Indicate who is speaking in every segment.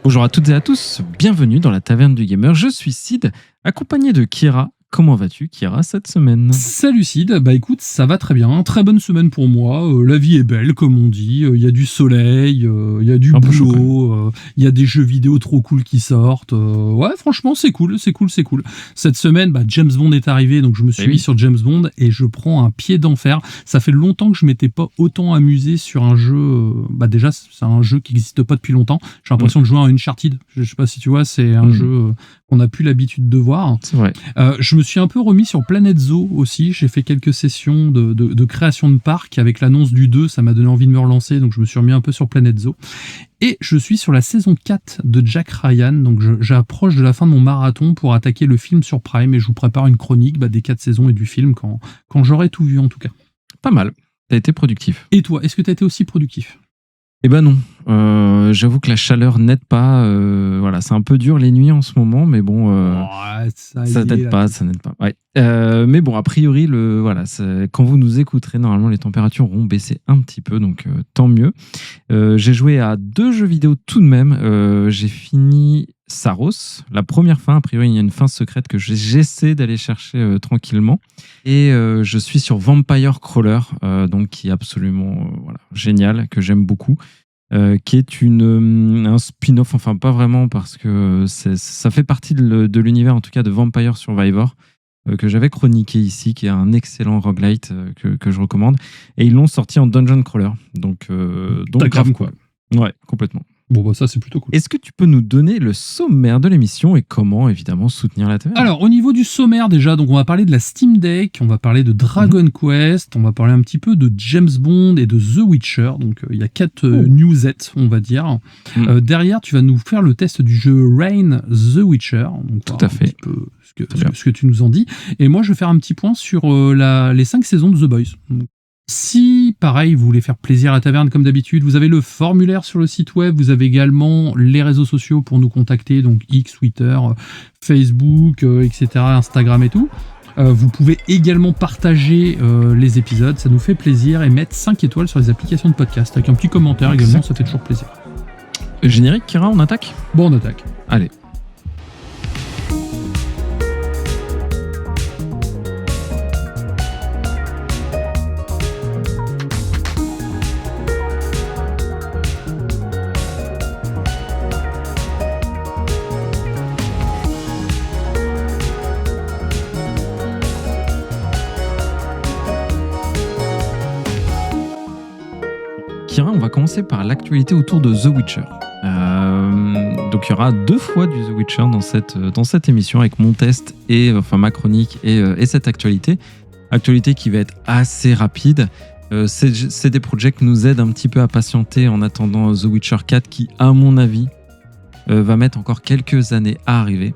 Speaker 1: Bonjour à toutes et à tous, bienvenue dans la Taverne du Gamer. Je suis Sid, accompagné de Kira. Comment vas-tu, Kira, cette semaine ?
Speaker 2: Salut Sid, bah écoute, ça va très bien, très bonne semaine pour moi, la vie est belle comme on dit, il y a du soleil, il y a du boulot, il y a des jeux vidéo trop cool qui sortent, ouais franchement c'est cool. Cette semaine, James Bond est arrivé, donc je me suis mis sur James Bond et je prends un pied d'enfer. Ça fait longtemps que je m'étais pas autant amusé sur un jeu, déjà c'est un jeu qui n'existe pas depuis longtemps, j'ai l'impression de jouer à Uncharted, je sais pas si tu vois, c'est un jeu qu'on n'a plus l'habitude de voir.
Speaker 1: C'est vrai.
Speaker 2: Je me suis un peu remis sur Planet Zoo aussi. J'ai fait quelques sessions de création de parc. Avec l'annonce du 2, ça m'a donné envie de me relancer. Donc, je me suis remis un peu sur Planet Zoo. Et je suis sur la saison 4 de Jack Ryan. Donc, j'approche de la fin de mon marathon pour attaquer le film sur Prime. Et je vous prépare une chronique des 4 saisons et du film quand j'aurai tout vu, en tout cas.
Speaker 1: Pas mal. T'as été productif.
Speaker 2: Et toi, est-ce que t'as été aussi productif ?
Speaker 1: Eh ben non. J'avoue que la chaleur n'aide pas. Voilà, c'est un peu dur les nuits en ce moment, mais bon, ça n'aide pas. Ouais. Mais bon, a priori, quand vous nous écouterez, normalement, les températures auront baissé un petit peu, donc tant mieux. J'ai joué à 2 jeux vidéo tout de même. J'ai fini Saros, la première fin. A priori, il y a une fin secrète que j'essaie d'aller chercher tranquillement. Et je suis sur Vampire Crawler, donc qui est absolument génial, que j'aime beaucoup. Qui est un spin-off, enfin pas vraiment parce que ça fait partie de l'univers en tout cas de Vampire Survivor que j'avais chroniqué ici, qui est un excellent roguelite que je recommande, et ils l'ont sorti en Dungeon Crawler, donc
Speaker 2: grave quoi.
Speaker 1: Ouais, complètement.
Speaker 2: Bon, ça, c'est plutôt cool.
Speaker 1: Est-ce que tu peux nous donner le sommaire de l'émission et comment, évidemment, soutenir la taverne ?
Speaker 2: Alors, au niveau du sommaire, déjà, donc on va parler de la Steam Deck, on va parler de Dragon Quest, on va parler un petit peu de James Bond et de The Witcher. Donc, il y a 4 newsettes, on va dire. Derrière, tu vas nous faire le test du jeu Reign The Witcher. Donc,
Speaker 1: tout à fait.
Speaker 2: Un petit peu ce que tu nous en dis. Et moi, je vais faire un petit point sur les 5 saisons de The Boys. Donc, si, pareil, vous voulez faire plaisir à la taverne comme d'habitude, vous avez le formulaire sur le site web, vous avez également les réseaux sociaux pour nous contacter, donc X, Twitter, Facebook, etc., Instagram et tout. Vous pouvez également partager les épisodes, ça nous fait plaisir, et mettre 5 étoiles sur les applications de podcast, avec un petit commentaire également, ça fait toujours plaisir.
Speaker 1: Générique, Kira, on attaque ?
Speaker 2: Bon, on attaque.
Speaker 1: Allez. Kira, on va commencer par l'actualité autour de The Witcher. Donc il y aura 2 fois du The Witcher dans cette émission, avec mon test et ma chronique et cette actualité. Actualité qui va être assez rapide. CD Projekt nous aide un petit peu à patienter en attendant The Witcher 4 qui, à mon avis, va mettre encore quelques années à arriver.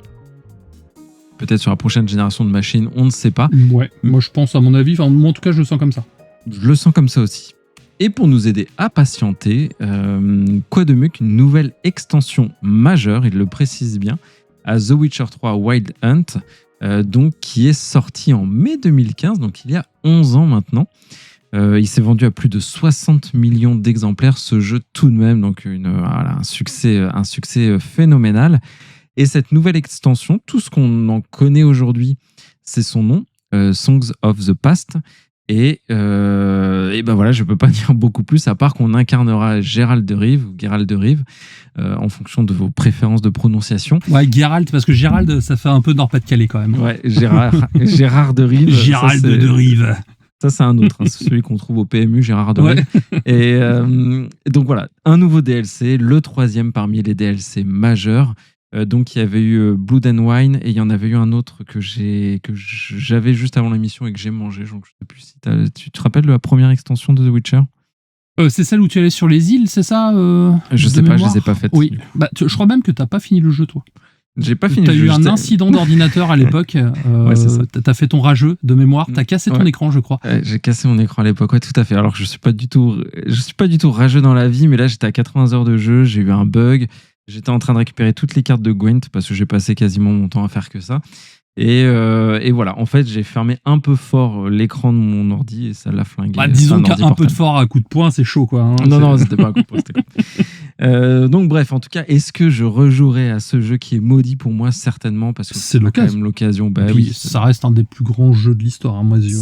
Speaker 1: Peut-être sur la prochaine génération de machines, on ne sait pas.
Speaker 2: Ouais, moi je pense à mon avis, moi en tout cas je le sens comme ça.
Speaker 1: Je le sens comme ça aussi. Et pour nous aider à patienter, quoi de mieux qu'une nouvelle extension majeure, il le précise bien, à The Witcher 3 Wild Hunt, donc qui est sorti en mai 2015, donc il y a 11 ans maintenant. Il s'est vendu à plus de 60 millions d'exemplaires, ce jeu tout de même, donc un succès phénoménal. Et cette nouvelle extension, tout ce qu'on en connaît aujourd'hui, c'est son nom, Songs of the Past. Et je peux pas dire beaucoup plus, à part qu'on incarnera Geralt de Rive, en fonction de vos préférences de prononciation.
Speaker 2: Ouais, Geralt, parce que Gérald, ça fait un peu Nord-Pas-de-Calais quand même.
Speaker 1: Ouais, Gérard de Rive.
Speaker 2: Gérald de Rive.
Speaker 1: Ça, c'est un autre, c'est celui qu'on trouve au PMU, Gérard de Rive. Ouais. Et donc voilà, un nouveau DLC, le 3e parmi les DLC majeurs. Donc il y avait eu Blood and Wine, et il y en avait eu un autre que j'avais juste avant l'émission et que j'ai mangé. Donc je sais plus si tu te rappelles de la première extension de The Witcher ?
Speaker 2: C'est celle où tu allais sur les îles, c'est ça
Speaker 1: Je sais pas, je les ai pas faites.
Speaker 2: Oui, je crois même que t'as pas fini le jeu, toi.
Speaker 1: J'ai pas fini.
Speaker 2: T'as eu un incident d'ordinateur à l'époque.
Speaker 1: Ouais, c'est ça.
Speaker 2: T'as fait ton rageux de mémoire. T'as cassé ton écran, je crois.
Speaker 1: J'ai cassé mon écran à l'époque. Ouais, tout à fait. Alors que je suis pas du tout rageux dans la vie, mais là j'étais à 80 heures de jeu. J'ai eu un bug. J'étais en train de récupérer toutes les cartes de Gwent parce que j'ai passé quasiment mon temps à faire que ça. Et voilà, en fait, j'ai fermé un peu fort l'écran de mon ordi et ça l'a flingué.
Speaker 2: Disons qu'un peu de fort à coup de poing, c'est chaud, quoi. Hein,
Speaker 1: non, c'était pas un coup de poing, c'était quoi. Donc bref, en tout cas, est-ce que je rejouerai à ce jeu qui est maudit pour moi? Certainement, parce que
Speaker 2: c'est
Speaker 1: quand même l'occasion. Bah,
Speaker 2: oui, ça reste un des plus grands jeux de l'histoire, à mes yeux.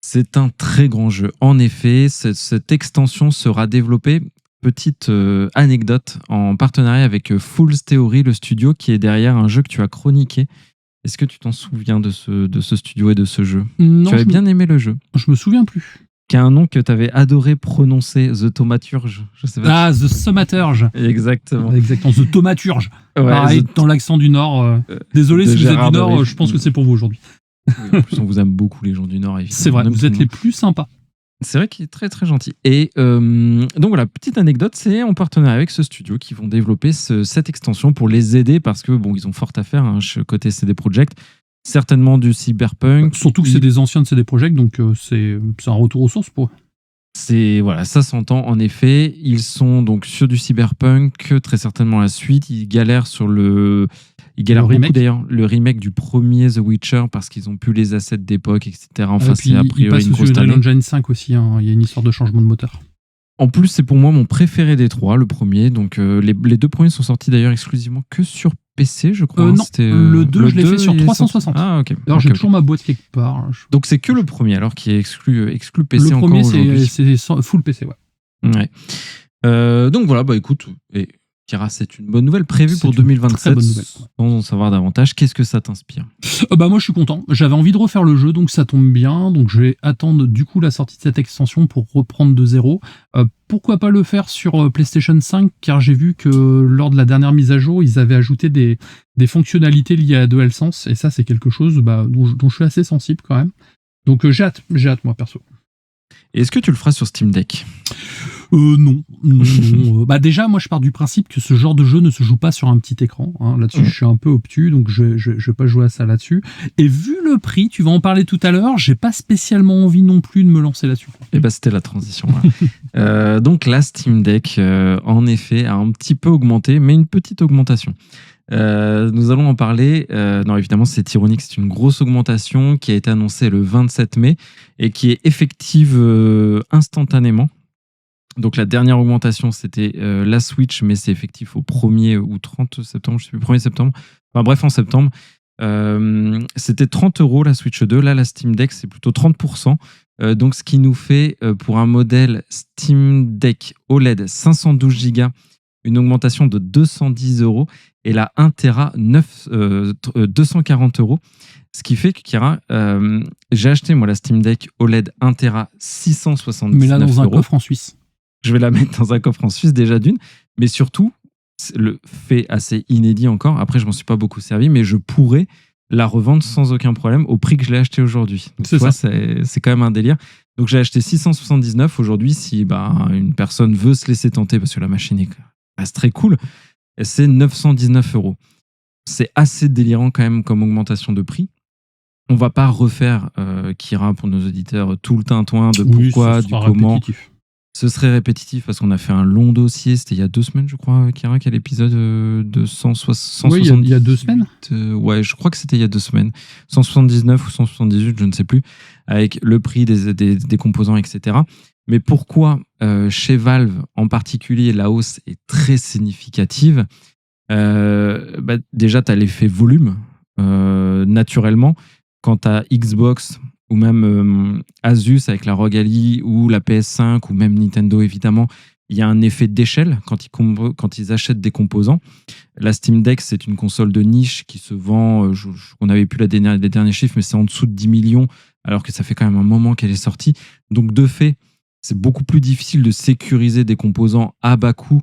Speaker 1: C'est un très grand jeu. En effet, cette extension sera développée, petite anecdote, en partenariat avec Fool's Theory, le studio qui est derrière un jeu que tu as chroniqué. Est-ce que tu t'en souviens de ce studio et de ce jeu?
Speaker 2: Non,
Speaker 1: tu avais bien aimé le jeu.
Speaker 2: Je me souviens plus.
Speaker 1: Qui a un nom que tu avais adoré prononcer, The Thaumaturge. Je sais pas
Speaker 2: The Thaumaturge.
Speaker 1: Exactement.
Speaker 2: The Thaumaturge.
Speaker 1: Ouais,
Speaker 2: pareil, dans l'accent du Nord. Désolé si vous êtes du Nord, je pense que c'est pour vous aujourd'hui.
Speaker 1: Oui, en plus, on vous aime beaucoup, les gens du Nord, évidemment.
Speaker 2: C'est vrai, vous êtes les plus sympas.
Speaker 1: C'est vrai qu'il est très très gentil. Et donc voilà, petite anecdote, c'est en partenariat avec ce studio qui vont développer cette extension pour les aider parce que bon, ils ont fort à faire côté CD Projekt. Certainement du Cyberpunk.
Speaker 2: Surtout que c'est des anciens de CD Projekt, donc c'est un retour aux sources pour eux.
Speaker 1: Voilà, ça s'entend en effet. Ils sont donc sur du Cyberpunk, très certainement la suite. Ils galèrent sur Ils galèrent beaucoup d'ailleurs, le remake du premier The Witcher parce qu'ils ont plus les assets d'époque, etc. Enfin, c'est a priori une grosse année.
Speaker 2: Unreal Engine 5 aussi, hein. Il y a une histoire de changement de moteur.
Speaker 1: En plus, c'est pour moi mon préféré des trois, le premier. Donc, les deux premiers sont sortis d'ailleurs exclusivement que sur PC, je crois.
Speaker 2: Non, le 2, je l'ai fait sur 360.
Speaker 1: Ah, ok.
Speaker 2: Alors, j'ai toujours ma boîte quelque part.
Speaker 1: Donc, c'est que le premier alors qui est exclu PC
Speaker 2: encore
Speaker 1: aujourd'hui.
Speaker 2: Le premier, c'est full PC,
Speaker 1: ouais. Donc, voilà, bah écoute... Kira, c'est une bonne nouvelle prévue pour 2027. Sans en savoir davantage, qu'est-ce que ça t'inspire?
Speaker 2: Moi, je suis content. J'avais envie de refaire le jeu, donc ça tombe bien. Donc, je vais attendre du coup la sortie de cette extension pour reprendre de zéro. Pourquoi pas le faire sur PlayStation 5, car j'ai vu que lors de la dernière mise à jour, ils avaient ajouté des fonctionnalités liées à DualSense, et ça, c'est quelque chose dont je suis assez sensible quand même. Donc, j'ai hâte, moi, perso.
Speaker 1: Est-ce que tu le feras sur Steam Deck?
Speaker 2: Non. Déjà, moi, je pars du principe que ce genre de jeu ne se joue pas sur un petit écran. Hein. Là-dessus, je suis un peu obtus, donc je vais pas jouer à ça là-dessus. Et vu le prix, tu vas en parler tout à l'heure, j'ai pas spécialement envie non plus de me lancer là-dessus.
Speaker 1: Et c'était la transition. Donc la Steam Deck, en effet, a un petit peu augmenté, mais une petite augmentation. Nous allons en parler. Non, évidemment, c'est ironique. C'est une grosse augmentation qui a été annoncée le 27 mai et qui est effective instantanément. Donc la dernière augmentation, c'était la Switch, mais c'est effectif au 1er ou 30 septembre, je ne sais plus, 1er septembre. Enfin bref, en septembre. C'était 30 € la Switch 2. Là, la Steam Deck, c'est plutôt 30%. Donc ce qui nous fait, pour un modèle Steam Deck OLED 512 Go, une augmentation de 210 €. Et la 1 Tera, 240 €. Ce qui fait que, Kira, j'ai acheté moi la Steam Deck OLED 1 Tera 679 €.
Speaker 2: Mais là, dans un coffre en Suisse.
Speaker 1: Je vais la mettre dans un coffre en Suisse déjà d'une. Mais surtout, le fait assez inédit encore, après je m'en suis pas beaucoup servi, mais je pourrais la revendre sans aucun problème au prix que je l'ai acheté aujourd'hui. C'est quand même un délire. Donc j'ai acheté 679 aujourd'hui. Si une personne veut se laisser tenter, parce que la machine reste très cool, c'est 919 €. C'est assez délirant quand même comme augmentation de prix. On va pas refaire, Kira, pour nos auditeurs, tout le tintouin de pourquoi, du comment.
Speaker 2: Répétitif.
Speaker 1: Ce serait répétitif parce qu'on a fait un long dossier. C'était il y a 2 semaines, je crois, Kira, quel épisode de 160.
Speaker 2: Oui, il y a 2 semaines.
Speaker 1: Ouais, je crois que c'était il y a 2 semaines. 179 ou 178, je ne sais plus, avec le prix des composants, etc. Mais pourquoi chez Valve en particulier la hausse est très significative? Déjà, tu as l'effet volume, naturellement. Quand tu as Xbox ou même Asus avec la ROG Ally ou la PS5 ou même Nintendo, évidemment, il y a un effet d'échelle quand ils achètent des composants. La Steam Deck, c'est une console de niche qui se vend, on n'avait plus les derniers chiffres, mais c'est en dessous de 10 millions, alors que ça fait quand même un moment qu'elle est sortie. Donc de fait, c'est beaucoup plus difficile de sécuriser des composants à bas coût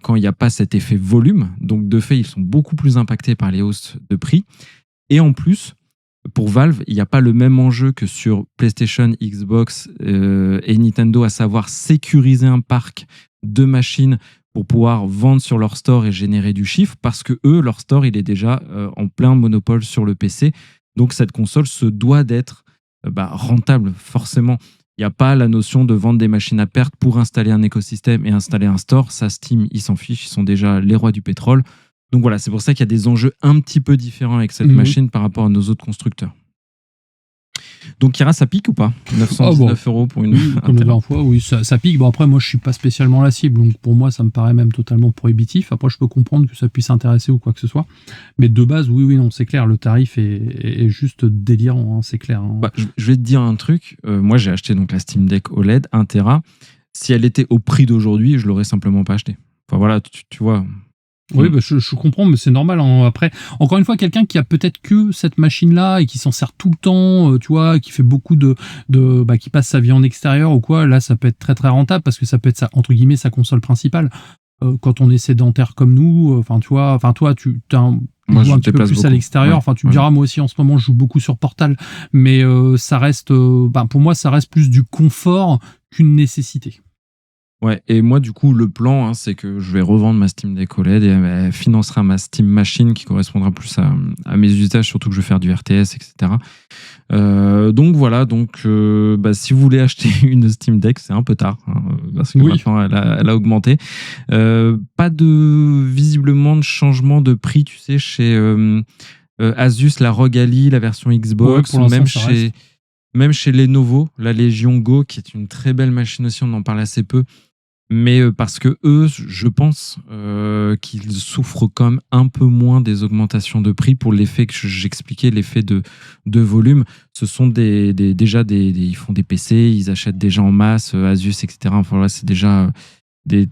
Speaker 1: quand il n'y a pas cet effet volume. Donc de fait, ils sont beaucoup plus impactés par les hausses de prix. Et en plus, pour Valve, il n'y a pas le même enjeu que sur PlayStation, Xbox et Nintendo, à savoir sécuriser un parc de machines pour pouvoir vendre sur leur store et générer du chiffre, parce que eux, leur store, il est déjà en plein monopole sur le PC. Donc cette console se doit d'être rentable, forcément. Il n'y a pas la notion de vendre des machines à perte pour installer un écosystème et installer un store. Ça, Steam, ils s'en fichent, ils sont déjà les rois du pétrole. Donc voilà, c'est pour ça qu'il y a des enjeux un petit peu différents avec cette machine par rapport à nos autres constructeurs. Donc Kira, ça pique ou pas 919 € pour une...
Speaker 2: Oui, comme la dernière fois, oui, ça pique. Bon, après, moi, je suis pas spécialement la cible, donc pour moi, ça me paraît même totalement prohibitif. Après, je peux comprendre que ça puisse intéresser ou quoi que ce soit. Mais de base, oui, non, c'est clair, le tarif est juste délirant, hein, c'est clair. Hein.
Speaker 1: Bah, je vais te dire un truc. Moi, j'ai acheté donc la Steam Deck OLED 1 Tera. Si elle était au prix d'aujourd'hui, je l'aurais simplement pas acheté. Enfin voilà, tu vois.
Speaker 2: Oui, bah, je comprends, mais c'est normal. Hein. Après, encore une fois, quelqu'un qui a peut-être que cette machine-là et qui s'en sert tout le temps, tu vois, qui fait beaucoup qui passe sa vie en extérieur ou quoi, là, ça peut être très très rentable parce que ça peut être entre guillemets sa console principale. Quand on est sédentaire comme nous, toi, tu joues un petit peu plus beaucoup à l'extérieur. Enfin, tu me diras, moi aussi en ce moment, je joue beaucoup sur Portal, mais ça reste, pour moi, ça reste plus du confort qu'une nécessité.
Speaker 1: Ouais, et moi, du coup, le plan, hein, c'est que je vais revendre ma Steam Deck OLED et elle financera ma Steam Machine qui correspondra plus à mes usages, surtout que je vais faire du RTS, etc. Donc voilà, si vous voulez acheter une Steam Deck, c'est un peu tard, hein, parce que maintenant, elle a augmenté. Pas visiblement de changement de prix, tu sais, chez Asus, la ROG Ally, la version Xbox, même chez Lenovo, la Legion Go, qui est une très belle machine aussi, on en parle assez peu. Mais parce que eux, je pense qu'ils souffrent quand même un peu moins des augmentations de prix pour l'effet que j'expliquais, l'effet de volume. Ce sont ils font des PC, ils achètent déjà en masse, Asus, etc. Enfin, là, c'est déjà des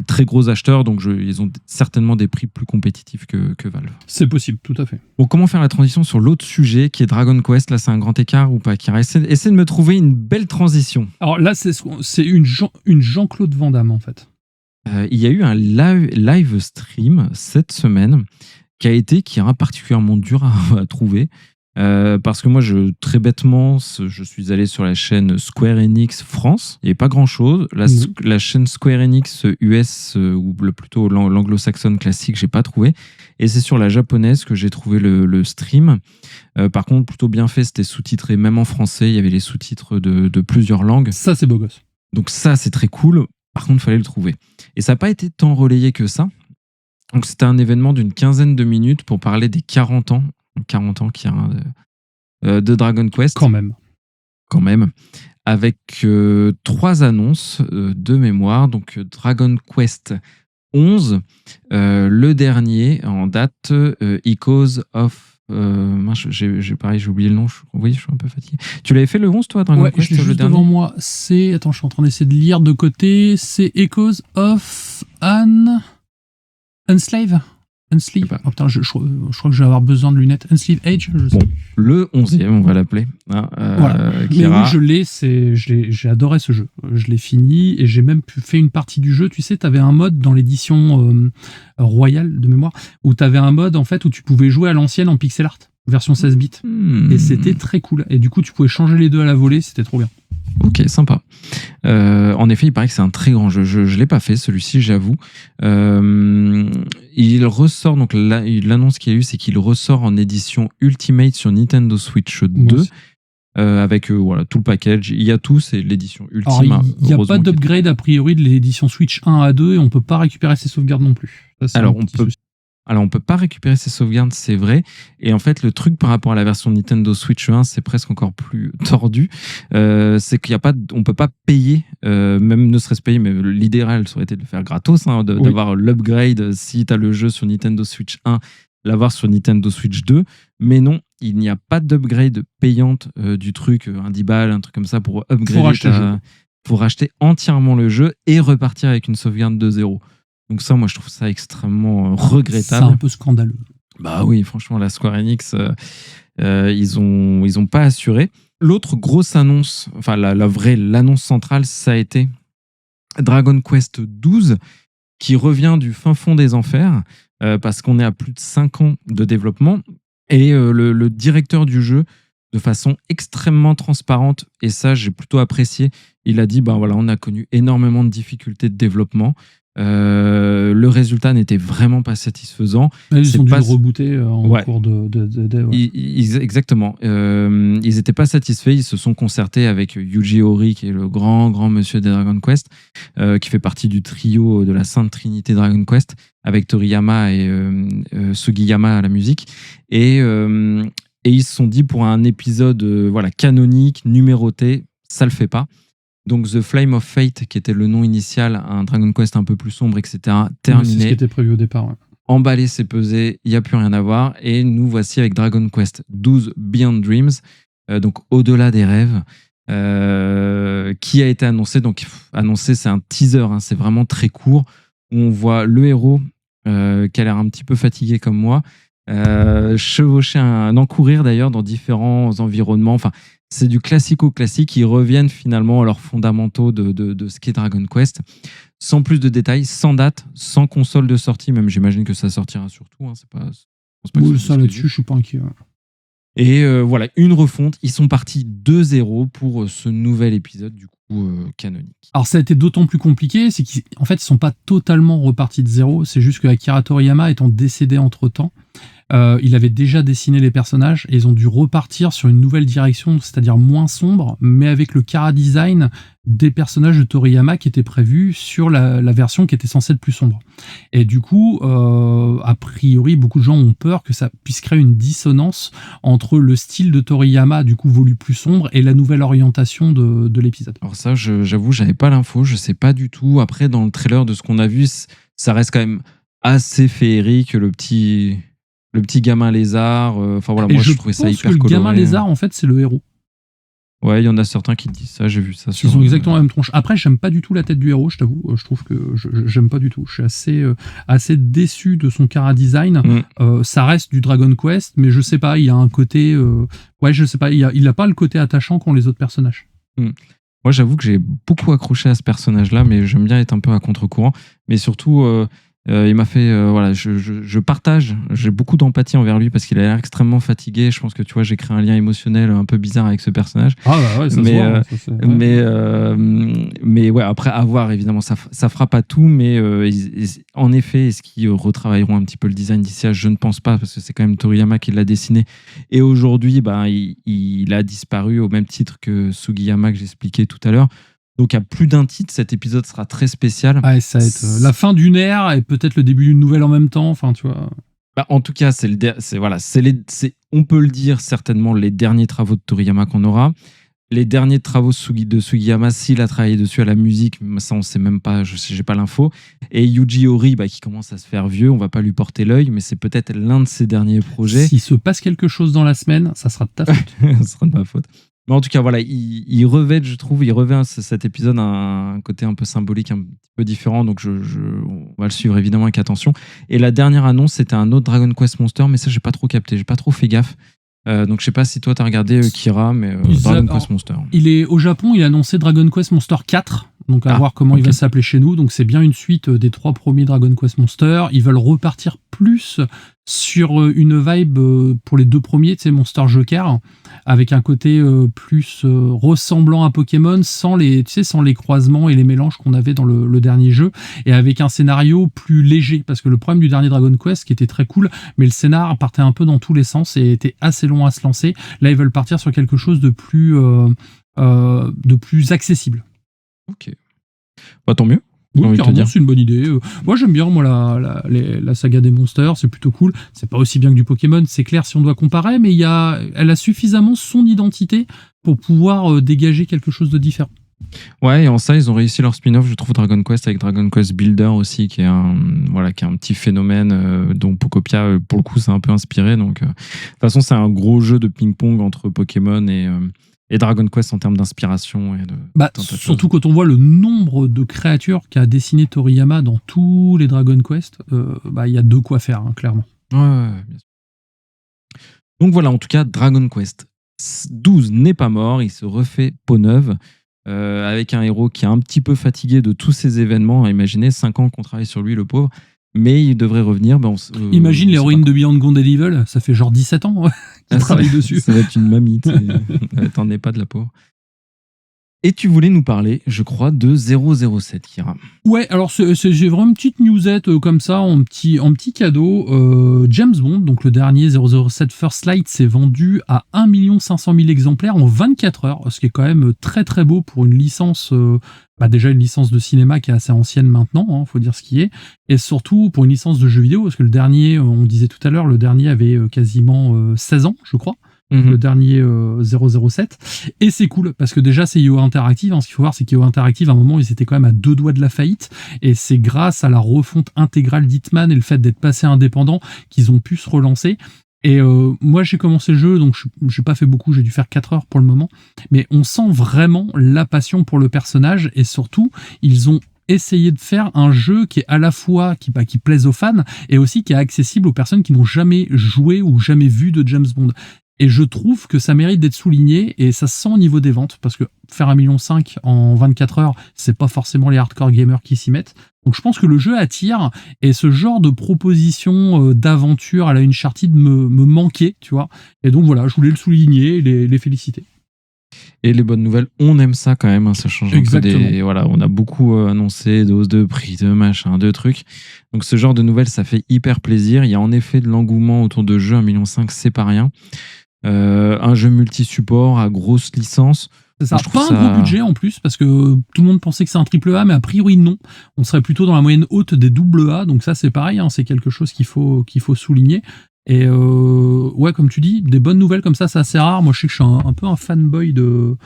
Speaker 1: très gros acheteurs, donc ils ont certainement des prix plus compétitifs que Valve.
Speaker 2: C'est possible, tout à fait.
Speaker 1: Bon, comment faire la transition sur l'autre sujet qui est Dragon Quest? Là, c'est un grand écart ou pas? Essaie de me trouver une belle transition.
Speaker 2: Alors là, c'est une Jean-Claude Van Damme, en fait.
Speaker 1: Il y a eu un live stream cette semaine qui a particulièrement dur à trouver. Parce que moi, très bêtement, je suis allé sur la chaîne Square Enix France. Il n'y avait pas grand-chose. La chaîne Square Enix US, ou plutôt l'anglo-saxonne classique, j'ai pas trouvé. Et c'est sur la japonaise que j'ai trouvé le stream. Par contre, plutôt bien fait, c'était sous-titré même en français. Il y avait les sous-titres de plusieurs langues.
Speaker 2: Ça, c'est beau gosse.
Speaker 1: Donc ça, c'est très cool. Par contre, il fallait le trouver. Et ça n'a pas été tant relayé que ça. Donc c'était un événement d'une 15aine de minutes pour parler des 40 ans qu'il y a de Dragon Quest.
Speaker 2: Quand même.
Speaker 1: Avec 3 annonces de mémoire. Donc Dragon Quest 11, le dernier en date, Echoes of... j'ai oublié le nom. Oui, je suis un peu fatigué. Tu l'avais fait le 11, toi, Dragon Quest,
Speaker 2: je l'ai juste devant moi. Attends, je suis en train d'essayer de lire de côté. C'est Echoes of Enslave. Oh putain, je crois que je vais avoir besoin de lunettes. Enslave Age,
Speaker 1: le 11e, on va l'appeler. Hein,
Speaker 2: voilà. Mais oui, je l'ai, j'ai adoré ce jeu. Je l'ai fini et j'ai même fait une partie du jeu. Tu sais, tu avais un mode dans l'édition royale de mémoire où tu avais un mode en fait où tu pouvais jouer à l'ancienne en pixel art, version 16 bits. Et c'était très cool. Et du coup, tu pouvais changer les deux à la volée, c'était trop bien.
Speaker 1: Ok, sympa. En effet, il paraît que c'est un très grand jeu. Je ne l'ai pas fait, celui-ci, j'avoue. Il ressort, donc l'annonce qu'il y a eu, c'est qu'il ressort en édition Ultimate sur Nintendo Switch 2. Avec tout le package. Il y a tout, c'est l'édition ultime.
Speaker 2: Alors, il n'y a pas d'upgrade a priori de l'édition Switch 1 à 2 et on ne peut pas récupérer ses sauvegardes non plus. Ça,
Speaker 1: on peut pas récupérer ses sauvegardes, c'est vrai. Et en fait, le truc par rapport à la version Nintendo Switch 1, c'est presque encore plus tordu. C'est qu'il y a pas, on peut pas payer, même ne serait-ce payer, mais l'idéal, ça aurait été de le faire gratos, hein, d'avoir l'upgrade si tu as le jeu sur Nintendo Switch 1, l'avoir sur Nintendo Switch 2. Mais non, il n'y a pas d'upgrade payante du truc, un 10 balles, un truc comme ça pour upgrader. Pour racheter entièrement le jeu et repartir avec une sauvegarde de 0. Donc ça, moi, je trouve ça extrêmement regrettable.
Speaker 2: C'est un peu scandaleux.
Speaker 1: Bah oui, franchement, la Square Enix, ils ont pas assuré. L'autre grosse annonce, enfin l'annonce centrale, ça a été Dragon Quest 12, qui revient du fin fond des enfers, parce qu'on est à plus de 5 ans de développement. Et le directeur du jeu, de façon extrêmement transparente, et ça, j'ai plutôt apprécié, il a dit, on a connu énormément de difficultés de développement. Le résultat n'était vraiment pas satisfaisant.
Speaker 2: Ils ont dû le rebooter en cours de
Speaker 1: exactement. Ils n'étaient pas satisfaits. Ils se sont concertés avec Yuji Horii, qui est le grand monsieur des Dragon Quest, qui fait partie du trio de la Sainte Trinité Dragon Quest, avec Toriyama et Sugiyama à la musique. Et Et ils se sont dit, pour un épisode canonique, numéroté, ça le fait pas. Donc The Flame of Fate, qui était le nom initial, un Dragon Quest un peu plus sombre, etc., terminé.
Speaker 2: C'est ce qui était prévu au départ. Ouais.
Speaker 1: Emballé, c'est pesé, il n'y a plus rien à voir. Et nous voici avec Dragon Quest 12 Beyond Dreams, donc au-delà des rêves, qui a été annoncé. Donc annoncé, c'est un teaser, hein, c'est vraiment très court, où on voit le héros qui a l'air un petit peu fatigué comme moi, chevaucher encourir d'ailleurs dans différents environnements. Enfin, c'est du classico-classique. Ils reviennent finalement à leurs fondamentaux de ce qu'est Dragon Quest, sans plus de détails, sans date, sans console de sortie. Même j'imagine que ça sortira surtout. Hein, c'est pas
Speaker 2: oui, ça là-dessus, je suis pas inquiet. Ouais.
Speaker 1: Et voilà, une refonte. Ils sont partis de zéro pour ce nouvel épisode du coup canonique.
Speaker 2: Alors ça a été d'autant plus compliqué, c'est qu'en fait ils sont pas totalement repartis de zéro. C'est juste que Akira Toriyama étant décédé entre-temps, il avait déjà dessiné les personnages et ils ont dû repartir sur une nouvelle direction, c'est-à-dire moins sombre, mais avec le chara-design des personnages de Toriyama qui était prévu sur la version qui était censée être plus sombre. Et du coup, a priori, beaucoup de gens ont peur que ça puisse créer une dissonance entre le style de Toriyama, du coup voulu plus sombre, et la nouvelle orientation de l'épisode.
Speaker 1: Alors ça, j'avoue, j'avais pas l'info, je sais pas du tout. Après, dans le trailer de ce qu'on a vu, ça reste quand même assez féerique, le petit gamin lézard. Enfin voilà, moi je trouvais ça hyper coloré.
Speaker 2: Le gamin lézard, en fait, c'est le héros.
Speaker 1: Ouais, il y en a certains qui disent ça, j'ai vu ça.
Speaker 2: Ils ont exactement la même tronche. Après, j'aime pas du tout la tête du héros, je t'avoue. Je trouve que j'aime pas du tout. Je suis assez déçu de son chara-design. Ça reste du Dragon Quest, mais je sais pas, il y a un côté... ouais, je sais pas, il a pas le côté attachant qu'ont les autres personnages.
Speaker 1: Moi, j'avoue que j'ai beaucoup accroché à ce personnage-là, mais j'aime bien être un peu à contre-courant. Mais surtout... il m'a fait je partage, j'ai beaucoup d'empathie envers lui parce qu'il a l'air extrêmement fatigué. Je pense que tu vois, j'ai créé un lien émotionnel un peu bizarre avec ce personnage.
Speaker 2: Ah bah ouais, ça se voit,
Speaker 1: mais ouais, après avoir évidemment ça fera pas tout, mais en effet, est-ce qu'ils retravailleront un petit peu le design d'ici à? Je ne pense pas, parce que c'est quand même Toriyama qui l'a dessiné et aujourd'hui il a disparu au même titre que Sugiyama que j'expliquais tout à l'heure. Donc, à plus d'un titre, cet épisode sera très spécial.
Speaker 2: Ouais, ça va être la fin d'une ère et peut-être le début d'une nouvelle en même temps. Enfin, tu vois.
Speaker 1: En tout cas, on peut le dire certainement, les derniers travaux de Toriyama qu'on aura. Les derniers travaux de Sugiyama, s'il a travaillé dessus à la musique, ça on sait même pas, j'ai pas l'info. Et Yuji Horii, qui commence à se faire vieux, on va pas lui porter l'œil, mais c'est peut-être l'un de ses derniers projets.
Speaker 2: S'il se passe quelque chose dans la semaine, ça sera de ta faute.
Speaker 1: Ça sera de ma faute. Mais en tout cas, voilà, il revêt, je trouve, cet épisode un côté un peu symbolique, un petit peu différent. Donc, on va le suivre évidemment avec attention. Et la dernière annonce, c'était un autre Dragon Quest Monster, mais ça, j'ai pas trop capté, j'ai pas trop fait gaffe. Donc, je sais pas si toi, t'as regardé Kira, mais Dragon Quest Monster.
Speaker 2: Il est au Japon, il a annoncé Dragon Quest Monster 4. Donc, à voir comment il va s'appeler chez nous. Donc, c'est bien une suite des 3 premiers Dragon Quest Monster. Ils veulent repartir plus sur une vibe pour les 2 premiers, tu sais, Monster Joker, avec un côté plus ressemblant à Pokémon, sans les croisements et les mélanges qu'on avait dans le dernier jeu, et avec un scénario plus léger, parce que le problème du dernier Dragon Quest, qui était très cool, mais le scénar partait un peu dans tous les sens et était assez long à se lancer. Là, ils veulent partir sur quelque chose de plus accessible.
Speaker 1: Ok. Bah, tant mieux.
Speaker 2: Oui, carrément, c'est une bonne idée. Moi, j'aime bien la saga des monsters, c'est plutôt cool. C'est pas aussi bien que du Pokémon, c'est clair si on doit comparer, mais elle a suffisamment son identité pour pouvoir dégager quelque chose de différent.
Speaker 1: Ouais, et en ça, ils ont réussi leur spin-off, je trouve, Dragon Quest, avec Dragon Quest Builder aussi, qui est un petit phénomène dont Pokopia, pour le coup, s'est un peu inspiré. Donc, de toute façon, c'est un gros jeu de ping-pong entre Pokémon et Dragon Quest en termes d'inspiration.
Speaker 2: Surtout quand on voit le nombre de créatures qu'a dessiné Toriyama dans tous les Dragon Quest, il y a de quoi faire, hein, clairement.
Speaker 1: Ouais, bien sûr. Donc voilà, en tout cas, Dragon Quest 12 n'est pas mort, il se refait peau neuve, avec un héros qui est un petit peu fatigué de tous ces événements. Imaginez, 5 ans qu'on travaille sur lui, le pauvre. Mais il devrait revenir.
Speaker 2: Imagine l'héroïne de Beyond Good and Evil, ça fait genre 17 ans qu'il travaille dessus.
Speaker 1: Ça va être une mamie. T'en es pas de la pauvre. Et tu voulais nous parler, je crois, de 007, Kira.
Speaker 2: Ouais, alors j'ai vraiment une petite newsette comme ça, en petit cadeau. James Bond, donc le dernier 007 First Light, s'est vendu à 1 500 000 exemplaires en 24 heures, ce qui est quand même très très beau pour une licence, déjà une licence de cinéma qui est assez ancienne maintenant, faut dire ce qui est, et surtout pour une licence de jeux vidéo, parce que le dernier, on disait tout à l'heure, le dernier avait quasiment 16 ans, je crois. le dernier 007. Et c'est cool, parce que déjà, c'est IO Interactive. Ce qu'il faut voir, c'est qu'IO Interactive, à un moment, ils étaient quand même à 2 doigts de la faillite. Et c'est grâce à la refonte intégrale d'Hitman et le fait d'être passé indépendant qu'ils ont pu se relancer. Et moi, j'ai commencé le jeu, donc j'ai pas fait beaucoup, j'ai dû faire 4 heures pour le moment. Mais on sent vraiment la passion pour le personnage. Et surtout, ils ont essayé de faire un jeu qui est à la fois qui plaise aux fans et aussi qui est accessible aux personnes qui n'ont jamais joué ou jamais vu de James Bond. Et je trouve que ça mérite d'être souligné et ça se sent au niveau des ventes parce que faire 1,5 million en 24 heures, c'est pas forcément les hardcore gamers qui s'y mettent. Donc je pense que le jeu attire et ce genre de proposition d'aventure à la Uncharted me manquait, tu vois. Et donc voilà, je voulais le souligner et les féliciter.
Speaker 1: Et les bonnes nouvelles, on aime ça quand même, ça change un peu des... Voilà, on a beaucoup annoncé de hausse de prix, de machin, de trucs. Donc ce genre de nouvelles, ça fait hyper plaisir. Il y a en effet de l'engouement autour de jeux, 1,5 million, c'est pas rien. Un jeu multi-support à grosse licence.
Speaker 2: C'est ça, pas un gros budget en plus, parce que tout le monde pensait que c'est un triple A, mais a priori non. On serait plutôt dans la moyenne haute des double A, donc ça c'est pareil, c'est quelque chose qu'il faut souligner. Et ouais, comme tu dis, des bonnes nouvelles comme ça, c'est assez rare. Moi, je sais que je suis un peu un fanboy de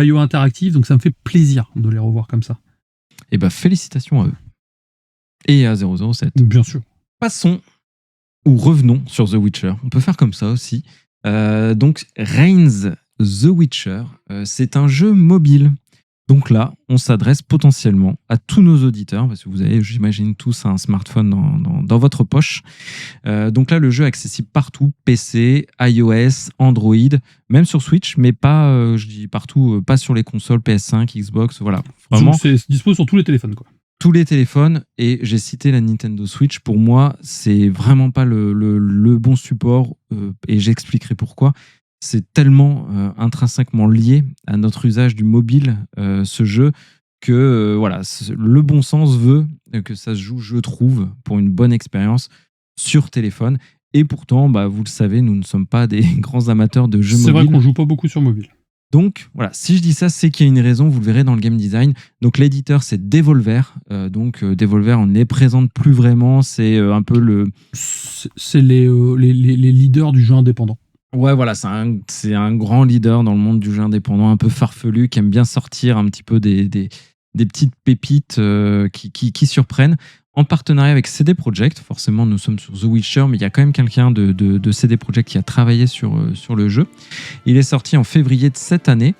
Speaker 2: IO Interactive, donc ça me fait plaisir de les revoir comme ça.
Speaker 1: Et félicitations à eux. Et à 007.
Speaker 2: Bien sûr.
Speaker 1: Passons ou revenons sur The Witcher. On peut faire comme ça aussi. Donc, Reigns The Witcher, c'est un jeu mobile. Donc là, on s'adresse potentiellement à tous nos auditeurs, parce que vous avez, j'imagine, tous un smartphone dans votre poche. Donc là, le jeu est accessible partout, PC, iOS, Android, même sur Switch, mais pas, je dis partout, pas sur les consoles PS5, Xbox, voilà. Vraiment,
Speaker 2: c'est dispo sur tous les téléphones, quoi.
Speaker 1: Tous les téléphones, et j'ai cité la Nintendo Switch. Pour moi, c'est vraiment pas le bon support, et j'expliquerai pourquoi. C'est tellement intrinsèquement lié à notre usage du mobile, ce jeu, que voilà, le bon sens veut que ça se joue, je trouve, pour une bonne expérience sur téléphone. Et pourtant, vous le savez, nous ne sommes pas des grands amateurs de jeux mobiles.
Speaker 2: C'est vrai qu'on joue pas beaucoup sur mobile.
Speaker 1: Donc voilà, si je dis ça, c'est qu'il y a une raison, vous le verrez dans le game design. Donc l'éditeur, c'est Devolver. Devolver, on ne les présente plus vraiment, c'est un peu le...
Speaker 2: C'est les leaders du jeu indépendant.
Speaker 1: Ouais, voilà, c'est un grand leader dans le monde du jeu indépendant, un peu farfelu, qui aime bien sortir un petit peu des petites pépites qui surprennent. En partenariat avec CD Projekt, forcément nous sommes sur The Witcher, mais il y a quand même quelqu'un de CD Projekt qui a travaillé sur le jeu. Il est sorti en février de cette année,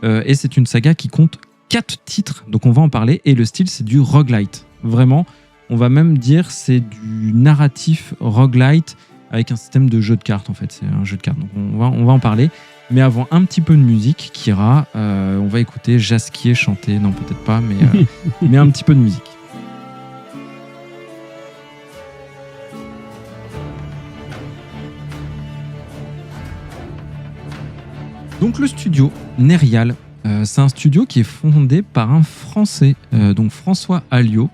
Speaker 1: et c'est une saga qui compte 4 titres, donc on va en parler, et le style c'est du roguelite. Vraiment, on va même dire c'est du narratif roguelite, avec un système de jeu de cartes en fait, c'est un jeu de cartes, donc on va en parler. Mais avant un petit peu de musique, Kira, on va écouter Jasquier chanter, non peut-être pas, mais un petit peu de musique. Donc le studio Nerial, c'est un studio qui est fondé par un Français, donc François Alliot.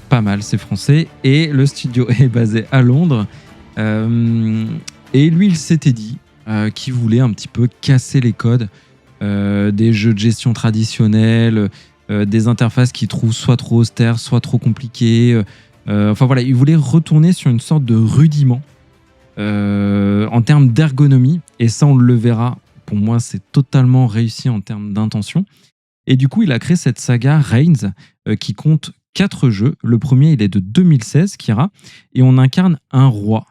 Speaker 1: Pas mal, c'est français. Et le studio est basé à Londres. Et lui, il s'était dit qu'il voulait un petit peu casser les codes des jeux de gestion traditionnels, des interfaces qu'il trouve soit trop austères, soit trop compliquées. Enfin voilà, il voulait retourner sur une sorte de rudiment en termes d'ergonomie. Et ça, on le verra. Pour moi, c'est totalement réussi en termes d'intention. Et du coup, il a créé cette saga Reigns qui compte 4 jeux. Le premier, il est de 2016, Kira, et on incarne un roi.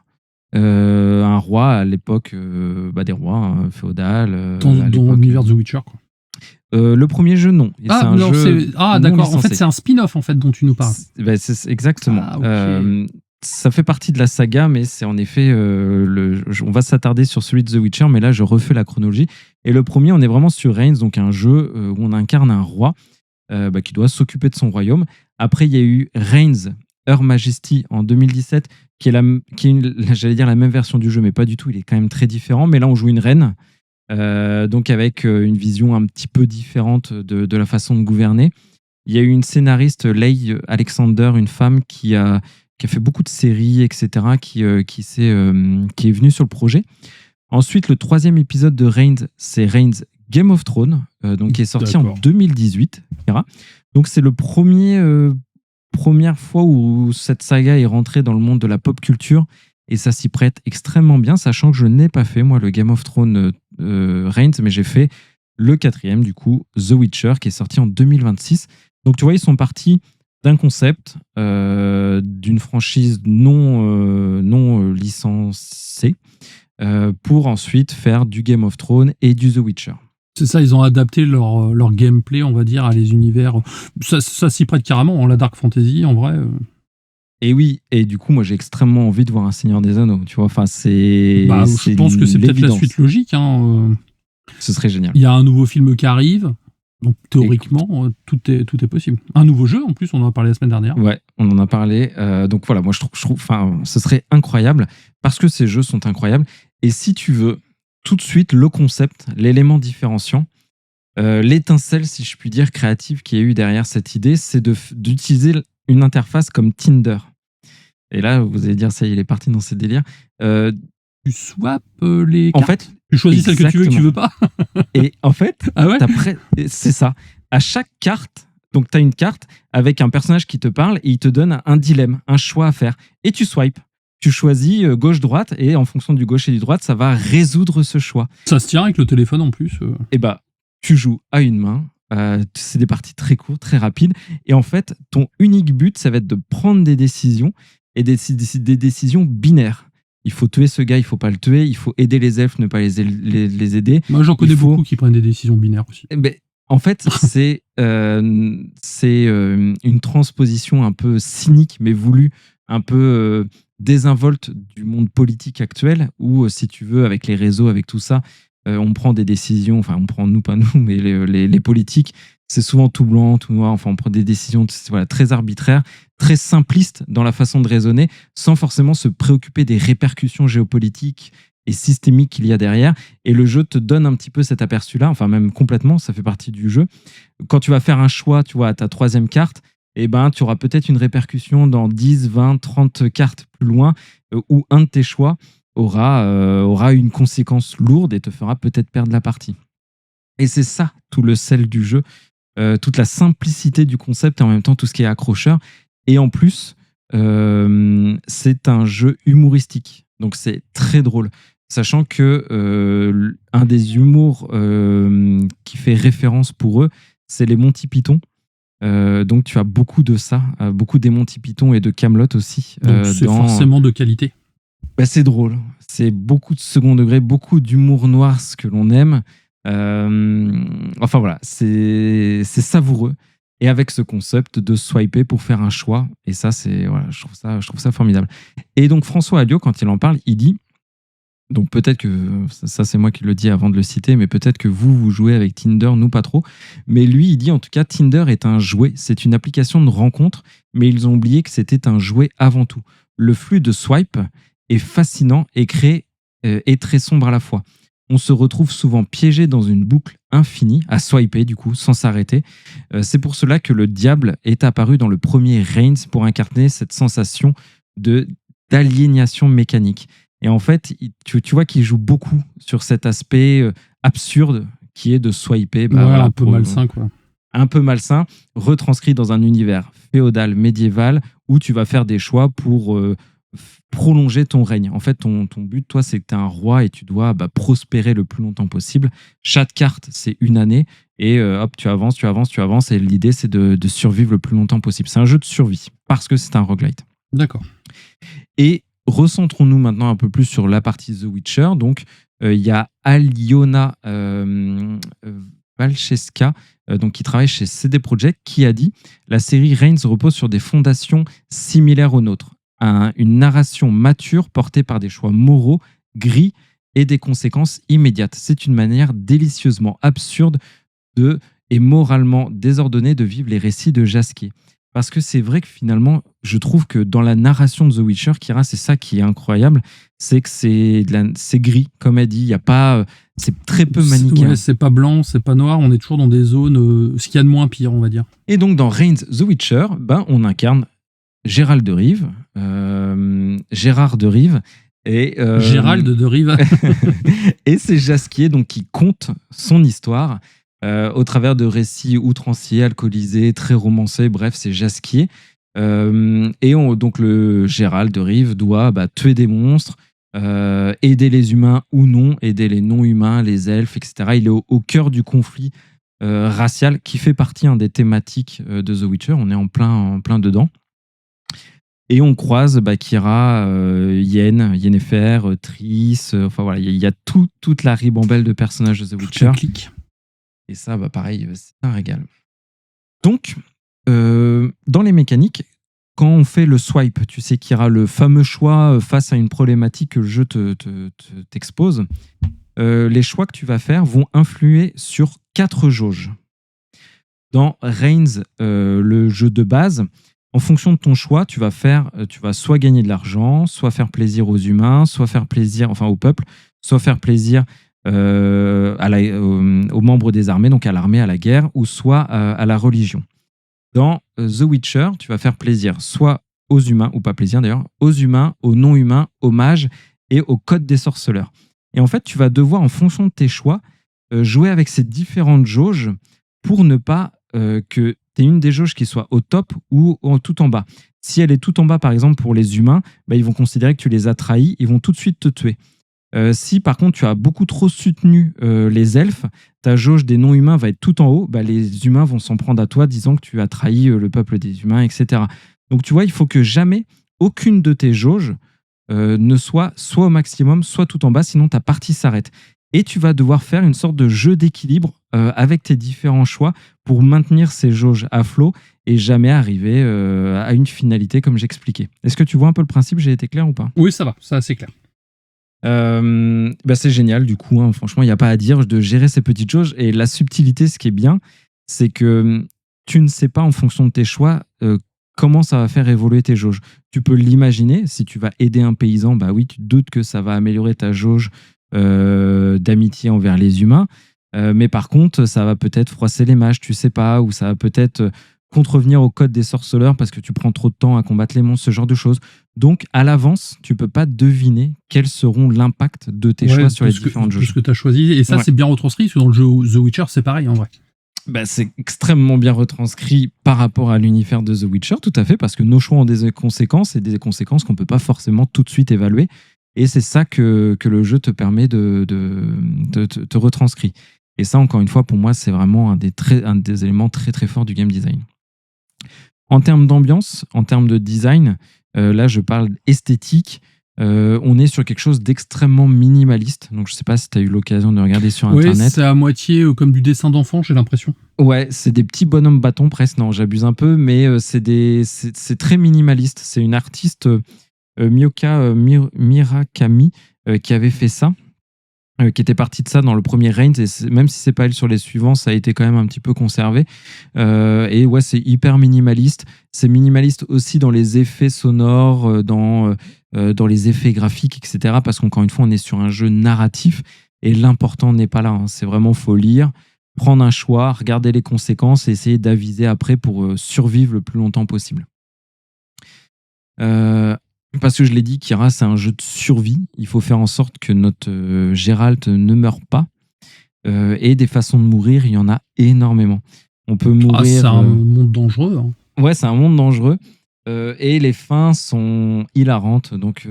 Speaker 1: Un roi à l'époque des rois féodal.
Speaker 2: Dans l'univers The Witcher, quoi.
Speaker 1: Le premier jeu, non.
Speaker 2: D'accord. En fait, c'est un spin-off en fait, dont tu nous parles.
Speaker 1: C'est exactement.
Speaker 2: Okay.
Speaker 1: Ça fait partie de la saga, mais c'est en effet... on va s'attarder sur celui de The Witcher, mais là, je refais la chronologie. Et le premier, on est vraiment sur Reigns, donc un jeu où on incarne un roi qui doit s'occuper de son royaume. Après, il y a eu Reigns, Her Majesty en 2017, qui est j'allais dire la même version du jeu, mais pas du tout, il est quand même très différent. Mais là, on joue une reine, donc avec une vision un petit peu différente de la façon de gouverner. Il y a eu une scénariste, Leigh Alexander, une femme qui a fait beaucoup de séries, etc., qui est venue sur le projet. Ensuite, le 3e épisode de Reigns, c'est Reigns Game of Thrones, donc qui est sorti en 2018. Donc c'est le première fois où cette saga est rentrée dans le monde de la pop culture et ça s'y prête extrêmement bien, sachant que je n'ai pas fait, moi, le Game of Thrones Reigns, mais j'ai fait le 4e, du coup, The Witcher, qui est sorti en 2026. Donc, tu vois, ils sont partis d'un concept, d'une franchise non licencée, pour ensuite faire du Game of Thrones et du The Witcher.
Speaker 2: C'est ça, ils ont adapté leur gameplay, on va dire, à les univers. Ça s'y prête carrément, la Dark Fantasy, en vrai.
Speaker 1: Et oui, et du coup, moi, j'ai extrêmement envie de voir un Seigneur des Anneaux, tu vois. Enfin,
Speaker 2: je pense que c'est peut-être la suite logique.
Speaker 1: Ce serait génial.
Speaker 2: Il y a un nouveau film qui arrive, donc théoriquement, tout est possible. Un nouveau jeu, en plus, on en a parlé la semaine dernière.
Speaker 1: Ouais, on en a parlé. Donc voilà, moi, je trouve, ce serait incroyable, parce que ces jeux sont incroyables. Et si tu veux, tout de suite, le concept, l'élément différenciant, l'étincelle, si je puis dire, créative qui a eu derrière cette idée, c'est d'utiliser une interface comme Tinder. Et là, vous allez dire, ça y est, il est parti dans ses délires.
Speaker 2: Tu swaps les cartes.
Speaker 1: En fait,
Speaker 2: tu choisis celle que tu veux et que tu veux pas.
Speaker 1: Et en fait,
Speaker 2: ah ouais
Speaker 1: c'est ça. À chaque carte, donc tu as une carte avec un personnage qui te parle et il te donne un dilemme, un choix à faire. Et tu swipes. Tu choisis gauche-droite et en fonction du gauche et du droite, ça va résoudre ce choix.
Speaker 2: Ça se tient avec le téléphone en plus.
Speaker 1: Et bah, tu joues à une main. C'est des parties très courtes, très rapides. Et en fait, ton unique but, ça va être de prendre des décisions et des décisions binaires. Il faut tuer ce gars, il faut pas le tuer. Il faut aider les elfes, ne pas les aider.
Speaker 2: Moi, j'en connais beaucoup qui prennent des décisions binaires aussi.
Speaker 1: Ben, en fait, c'est une transposition un peu cynique, mais voulue, un peu désinvolte du monde politique actuel, où, si tu veux, avec les réseaux, avec tout ça, on prend des décisions, enfin, on prend, nous, pas nous, mais les politiques, c'est souvent tout blanc, tout noir, enfin, on prend des décisions très arbitraires, très simplistes dans la façon de raisonner, sans forcément se préoccuper des répercussions géopolitiques et systémiques qu'il y a derrière. Et le jeu te donne un petit peu cet aperçu-là, enfin, même complètement, ça fait partie du jeu. Quand tu vas faire un choix, tu vois, à ta 3e carte, eh ben, tu auras peut-être une répercussion dans 10, 20, 30 cartes plus loin, où un de tes choix aura une conséquence lourde et te fera peut-être perdre la partie. Et c'est ça, tout le sel du jeu, toute la simplicité du concept et en même temps tout ce qui est accrocheur. Et en plus, c'est un jeu humoristique. Donc c'est très drôle. Sachant que un des humours qui fait référence pour eux, c'est les Monty Python. Donc tu as beaucoup de ça, beaucoup des Monty Python et de Kaamelott aussi.
Speaker 2: Donc c'est forcément de qualité.
Speaker 1: Bah, c'est drôle, c'est beaucoup de second degré, beaucoup d'humour noir, ce que l'on aime. Enfin voilà, c'est savoureux. Et avec ce concept de swiper pour faire un choix, et ça, voilà, je trouve ça formidable. Et donc François Alliot, quand il en parle, il dit, donc peut-être que, ça c'est moi qui le dis avant de le citer, mais peut-être que vous jouez avec Tinder, nous pas trop, mais lui il dit en tout cas Tinder est un jouet, c'est une application de rencontre, mais ils ont oublié que c'était un jouet avant tout. Le flux de swipe est fascinant et très sombre à la fois. On se retrouve souvent piégé dans une boucle infinie, à swiper du coup, sans s'arrêter. C'est pour cela que le diable est apparu dans le premier Reigns pour incarner cette sensation d'aliénation mécanique. Et en fait, tu vois qu'il joue beaucoup sur cet aspect absurde qui est de swiper.
Speaker 2: Un peu malsain, quoi.
Speaker 1: Un peu malsain, retranscrit dans un univers féodal, médiéval, où tu vas faire des choix pour prolonger ton règne. En fait, ton but, toi, c'est que tu es un roi et tu dois prospérer le plus longtemps possible. Chaque carte, c'est 1 année. Et hop, tu avances. Et l'idée, c'est de survivre le plus longtemps possible. C'est un jeu de survie, parce que c'est un roguelite.
Speaker 2: D'accord.
Speaker 1: Et recentrons-nous maintenant un peu plus sur la partie The Witcher. Donc, il y a Aliona Walczewska, donc qui travaille chez CD Projekt, qui a dit « La série Reigns repose sur des fondations similaires aux nôtres. Une narration mature portée par des choix moraux, gris et des conséquences immédiates. C'est une manière délicieusement absurde et moralement désordonnée de vivre les récits de Jaskier. » Parce que c'est vrai que finalement, je trouve que dans la narration de The Witcher, Kira, c'est ça qui est incroyable, c'est que c'est gris, comme elle dit, il y a pas, c'est très peu manichéen.
Speaker 2: Ouais, c'est pas blanc, c'est pas noir, on est toujours dans des zones, ce qu'il y a de moins pire, on va dire.
Speaker 1: Et donc dans Reigns The Witcher, on incarne Gérald de Rive, Gérard de Rive, et
Speaker 2: Gérald de Rive.
Speaker 1: Et c'est Jaskier donc qui conte son histoire au travers de récits outranciers, alcoolisés, très romancés. Bref, c'est Jaskier Donc le Gérald de Rive doit tuer des monstres, aider les humains ou non, aider les non-humains, les elfes, etc. Il est au cœur du conflit racial qui fait partie des thématiques de The Witcher. On est en plein dedans. Et on croise Kira, Yennefer, Triss. Enfin voilà, il y a toute la ribambelle de personnages de The Witcher. Et ça, pareil, c'est un régal. Donc, dans les mécaniques, quand on fait le swipe, tu sais, Kira, le fameux choix face à une problématique que le jeu t'expose, les choix que tu vas faire vont influer sur 4 jauges. Dans Reigns, le jeu de base, en fonction de ton choix, tu vas soit gagner de l'argent, soit faire plaisir aux humains, soit faire plaisir, au peuple, soit faire plaisir aux membres des armées, donc à l'armée, à la guerre, ou soit à la religion. Dans The Witcher, tu vas faire plaisir soit aux humains, ou pas plaisir d'ailleurs, aux humains, aux non-humains, aux mages et au code des sorceleurs. Et en fait, tu vas devoir, en fonction de tes choix, jouer avec ces différentes jauges pour ne pas que tu aies une des jauges qui soit au top ou tout en bas. Si elle est tout en bas, par exemple, pour les humains, ils vont considérer que tu les as trahis, ils vont tout de suite te tuer. Si par contre tu as beaucoup trop soutenu les elfes, ta jauge des non-humains va être tout en haut, les humains vont s'en prendre à toi disant que tu as trahi le peuple des humains, etc. Donc tu vois, il faut que jamais aucune de tes jauges ne soit au maximum, soit tout en bas, sinon ta partie s'arrête. Et tu vas devoir faire une sorte de jeu d'équilibre avec tes différents choix pour maintenir ces jauges à flot et jamais arriver à une finalité comme j'expliquais. Est-ce que tu vois un peu le principe? J'ai été clair ou pas?
Speaker 2: Oui, ça va, ça c'est clair.
Speaker 1: C'est génial du coup, franchement il n'y a pas à dire de gérer ces petites jauges. Et la subtilité, ce qui est bien, c'est que tu ne sais pas en fonction de tes choix comment ça va faire évoluer tes jauges. Tu peux l'imaginer, si tu vas aider un paysan, oui, tu te doutes que ça va améliorer ta jauge d'amitié envers les humains, mais par contre ça va peut-être froisser les mages, tu sais pas, ou ça va peut-être contrevenir au code des sorceleurs parce que tu prends trop de temps à combattre les monstres, ce genre de choses. Donc, à l'avance, tu peux pas deviner quels seront l'impact de tes choix sur les différentes jauges.
Speaker 2: Ce que tu as choisi. Et ça, c'est bien retranscrit, parce que dans le jeu The Witcher, c'est pareil, en vrai.
Speaker 1: C'est extrêmement bien retranscrit par rapport à l'univers de The Witcher, tout à fait, parce que nos choix ont des conséquences, et des conséquences qu'on peut pas forcément tout de suite évaluer. Et c'est ça que le jeu te permet de te retranscrire. Et ça, encore une fois, pour moi, c'est vraiment un des éléments très très forts du game design. En termes d'ambiance, en termes de design, là je parle esthétique, on est sur quelque chose d'extrêmement minimaliste. Donc je sais pas si tu as eu l'occasion de regarder sur Internet.
Speaker 2: Oui, c'est à moitié comme du dessin d'enfant, j'ai l'impression.
Speaker 1: Ouais, c'est des petits bonhommes bâtons presque. Non, j'abuse un peu, mais c'est très minimaliste. C'est une artiste, Miyoka Mirakami, qui avait fait ça. Qui était partie de ça dans le premier Reigns, et même si c'est pas elle sur les suivants, ça a été quand même un petit peu conservé. Et ouais, c'est hyper minimaliste. C'est minimaliste aussi dans les effets sonores, dans les effets graphiques, etc. Parce qu'encore une fois, on est sur un jeu narratif et l'important n'est pas là. C'est vraiment, faut lire, prendre un choix, regarder les conséquences et essayer d'aviser après pour survivre le plus longtemps possible. Parce que je l'ai dit, Kira, c'est un jeu de survie. Il faut faire en sorte que notre Gérald ne meure pas. Et des façons de mourir, il y en a énormément. On peut mourir...
Speaker 2: c'est un monde dangereux. Hein.
Speaker 1: Ouais, c'est un monde dangereux. Et les fins sont hilarantes. Donc,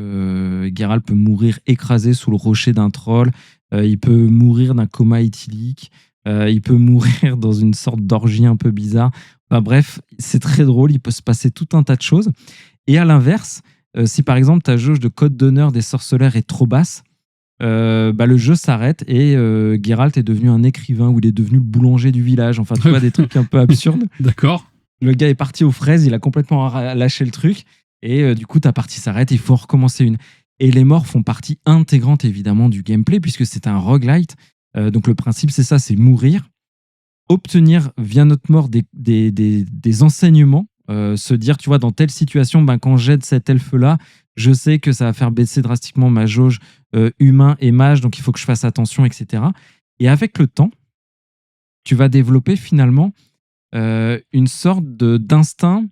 Speaker 1: Gérald peut mourir écrasé sous le rocher d'un troll. Il peut mourir d'un coma éthylique. Il peut mourir dans une sorte d'orgie un peu bizarre. Bref, c'est très drôle. Il peut se passer tout un tas de choses. Et à l'inverse... si par exemple ta jauge de code d'honneur des sorceleurs est trop basse, le jeu s'arrête et Geralt est devenu un écrivain ou il est devenu le boulanger du village. Enfin, tu vois, des trucs un peu absurdes.
Speaker 2: D'accord.
Speaker 1: Le gars est parti aux fraises, il a complètement lâché le truc et du coup ta partie s'arrête, il faut recommencer une. Et les morts font partie intégrante évidemment du gameplay puisque c'est un roguelite. Donc le principe c'est ça, c'est mourir, obtenir via notre mort des enseignements. Se dire, tu vois, dans telle situation, quand j'aide cet elfe-là, je sais que ça va faire baisser drastiquement ma jauge humain et mage, donc il faut que je fasse attention, etc. Et avec le temps, tu vas développer finalement une sorte d'instinct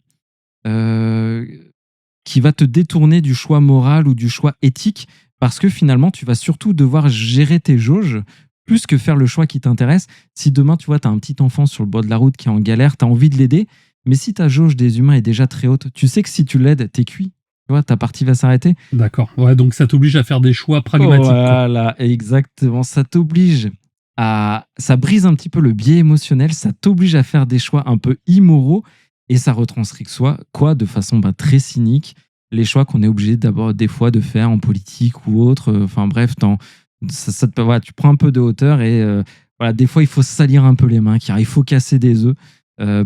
Speaker 1: qui va te détourner du choix moral ou du choix éthique, parce que finalement, tu vas surtout devoir gérer tes jauges plus que faire le choix qui t'intéresse. Si demain, tu vois, tu as un petit enfant sur le bord de la route qui est en galère, tu as envie de l'aider, Mais si ta jauge des humains est déjà très haute, tu sais que si tu l'aides, t'es cuit. Tu vois, ta partie va s'arrêter.
Speaker 2: D'accord. Ouais, donc ça t'oblige à faire des choix pragmatiques.
Speaker 1: Voilà, exactement. Ça t'oblige ça brise un petit peu le biais émotionnel, ça t'oblige à faire des choix un peu immoraux et ça retranscrit quoi de façon très cynique, les choix qu'on est obligé d'abord des fois de faire en politique ou autre. Enfin bref, voilà, tu prends un peu de hauteur et voilà, des fois il faut se salir un peu les mains, car il faut casser des œufs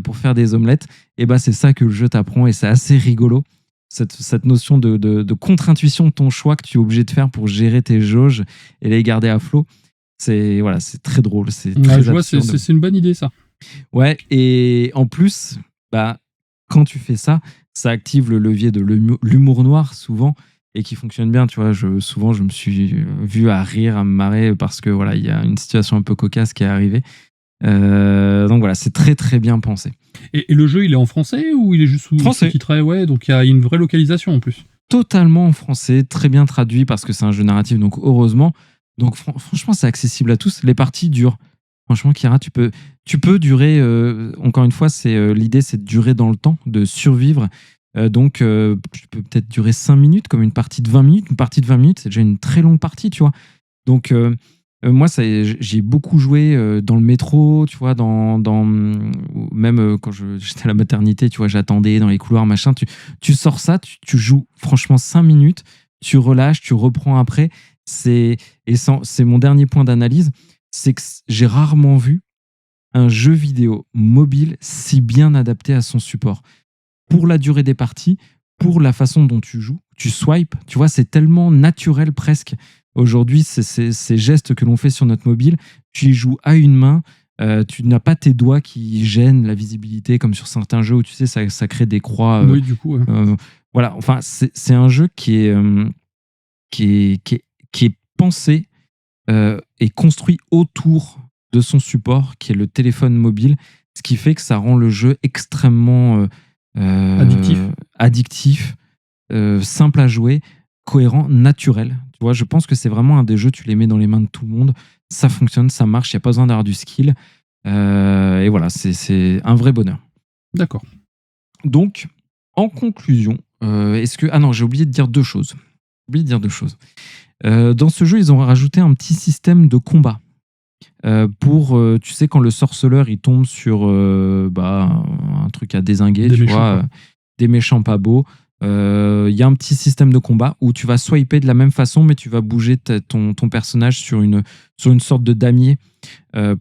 Speaker 1: pour faire des omelettes. Et c'est ça que le jeu t'apprend et c'est assez rigolo. Cette notion de contre-intuition de ton choix que tu es obligé de faire pour gérer tes jauges et les garder à flot. C'est très drôle, c'est très absurde.
Speaker 2: C'est une bonne idée ça.
Speaker 1: Ouais, et en plus, quand tu fais ça, ça active le levier de l'humour noir souvent et qui fonctionne bien. Tu vois, souvent je me suis vu à rire, à me marrer parce que voilà, il y a une situation un peu cocasse qui est arrivée. Donc voilà, c'est très très bien pensé.
Speaker 2: Et le jeu, il est en français ou il est juste sous-titré? Ouais, donc il y a une vraie localisation en plus.
Speaker 1: Totalement en français, très bien traduit parce que c'est un jeu narratif, donc heureusement. Donc franchement, c'est accessible à tous. Les parties durent. Franchement, Kira, tu peux durer. Encore une fois, l'idée, c'est de durer dans le temps, de survivre. Donc, tu peux peut-être durer 5 minutes, comme une partie de 20 minutes. Une partie de 20 minutes, c'est déjà une très longue partie, tu vois. Donc, moi, j'ai beaucoup joué dans le métro, tu vois, même quand j'étais à la maternité, tu vois, j'attendais dans les couloirs, machin. Tu sors ça, tu joues franchement 5 minutes, tu relâches, tu reprends après. C'est mon dernier point d'analyse, c'est que j'ai rarement vu un jeu vidéo mobile si bien adapté à son support. Pour la durée des parties, pour la façon dont tu joues, tu swipes, tu vois, c'est tellement naturel presque. Aujourd'hui, ces gestes que l'on fait sur notre mobile, tu y joues à une main, tu n'as pas tes doigts qui gênent la visibilité comme sur certains jeux où tu sais, ça crée des croix.
Speaker 2: Oui, du coup. Ouais.
Speaker 1: Voilà, enfin, c'est un jeu qui est pensé et construit autour de son support, qui est le téléphone mobile, ce qui fait que ça rend le jeu extrêmement addictif, simple à jouer, cohérent, naturel. Tu vois, je pense que c'est vraiment un des jeux, tu les mets dans les mains de tout le monde, ça fonctionne, ça marche, il n'y a pas besoin d'avoir du skill. Et voilà, c'est un vrai bonheur.
Speaker 2: D'accord.
Speaker 1: Donc, en conclusion, est-ce que... Ah non, j'ai oublié de dire deux choses. Dans ce jeu, ils ont rajouté un petit système de combat. Pour, tu sais, quand le sorceleur il tombe sur un truc à dézinguer, des méchants pas beaux, il y a un petit système de combat où tu vas swiper de la même façon, mais tu vas bouger ton personnage sur une sorte de damier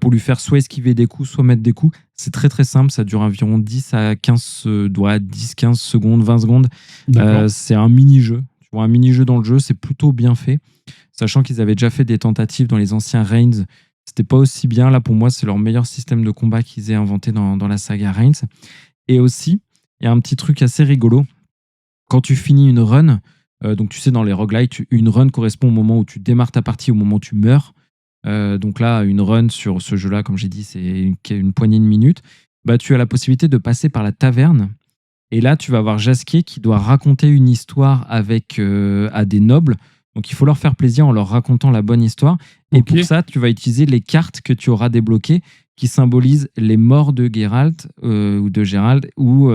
Speaker 1: pour lui faire soit esquiver des coups, soit mettre des coups. C'est très très simple, ça dure environ 10 à 15, 10, 15 secondes, 20 secondes. C'est un mini-jeu. Tu vois, un mini-jeu dans le jeu, c'est plutôt bien fait. Sachant qu'ils avaient déjà fait des tentatives dans les anciens Reigns, c'était pas aussi bien. Là, pour moi, c'est leur meilleur système de combat qu'ils aient inventé dans la saga Reigns. Et aussi, il y a un petit truc assez rigolo. Quand tu finis une run, donc tu sais, dans les roguelites, une run correspond au moment où tu démarres ta partie, au moment où tu meurs. Donc là, une run sur ce jeu-là, comme j'ai dit, c'est une poignée de minutes. Tu as la possibilité de passer par la taverne. Et là, tu vas avoir Jasquier qui doit raconter une histoire à des nobles. Donc, il faut leur faire plaisir en leur racontant la bonne histoire. Et pour ça, tu vas utiliser les cartes que tu auras débloquées qui symbolisent les morts de Geralt ou de Gérald, ou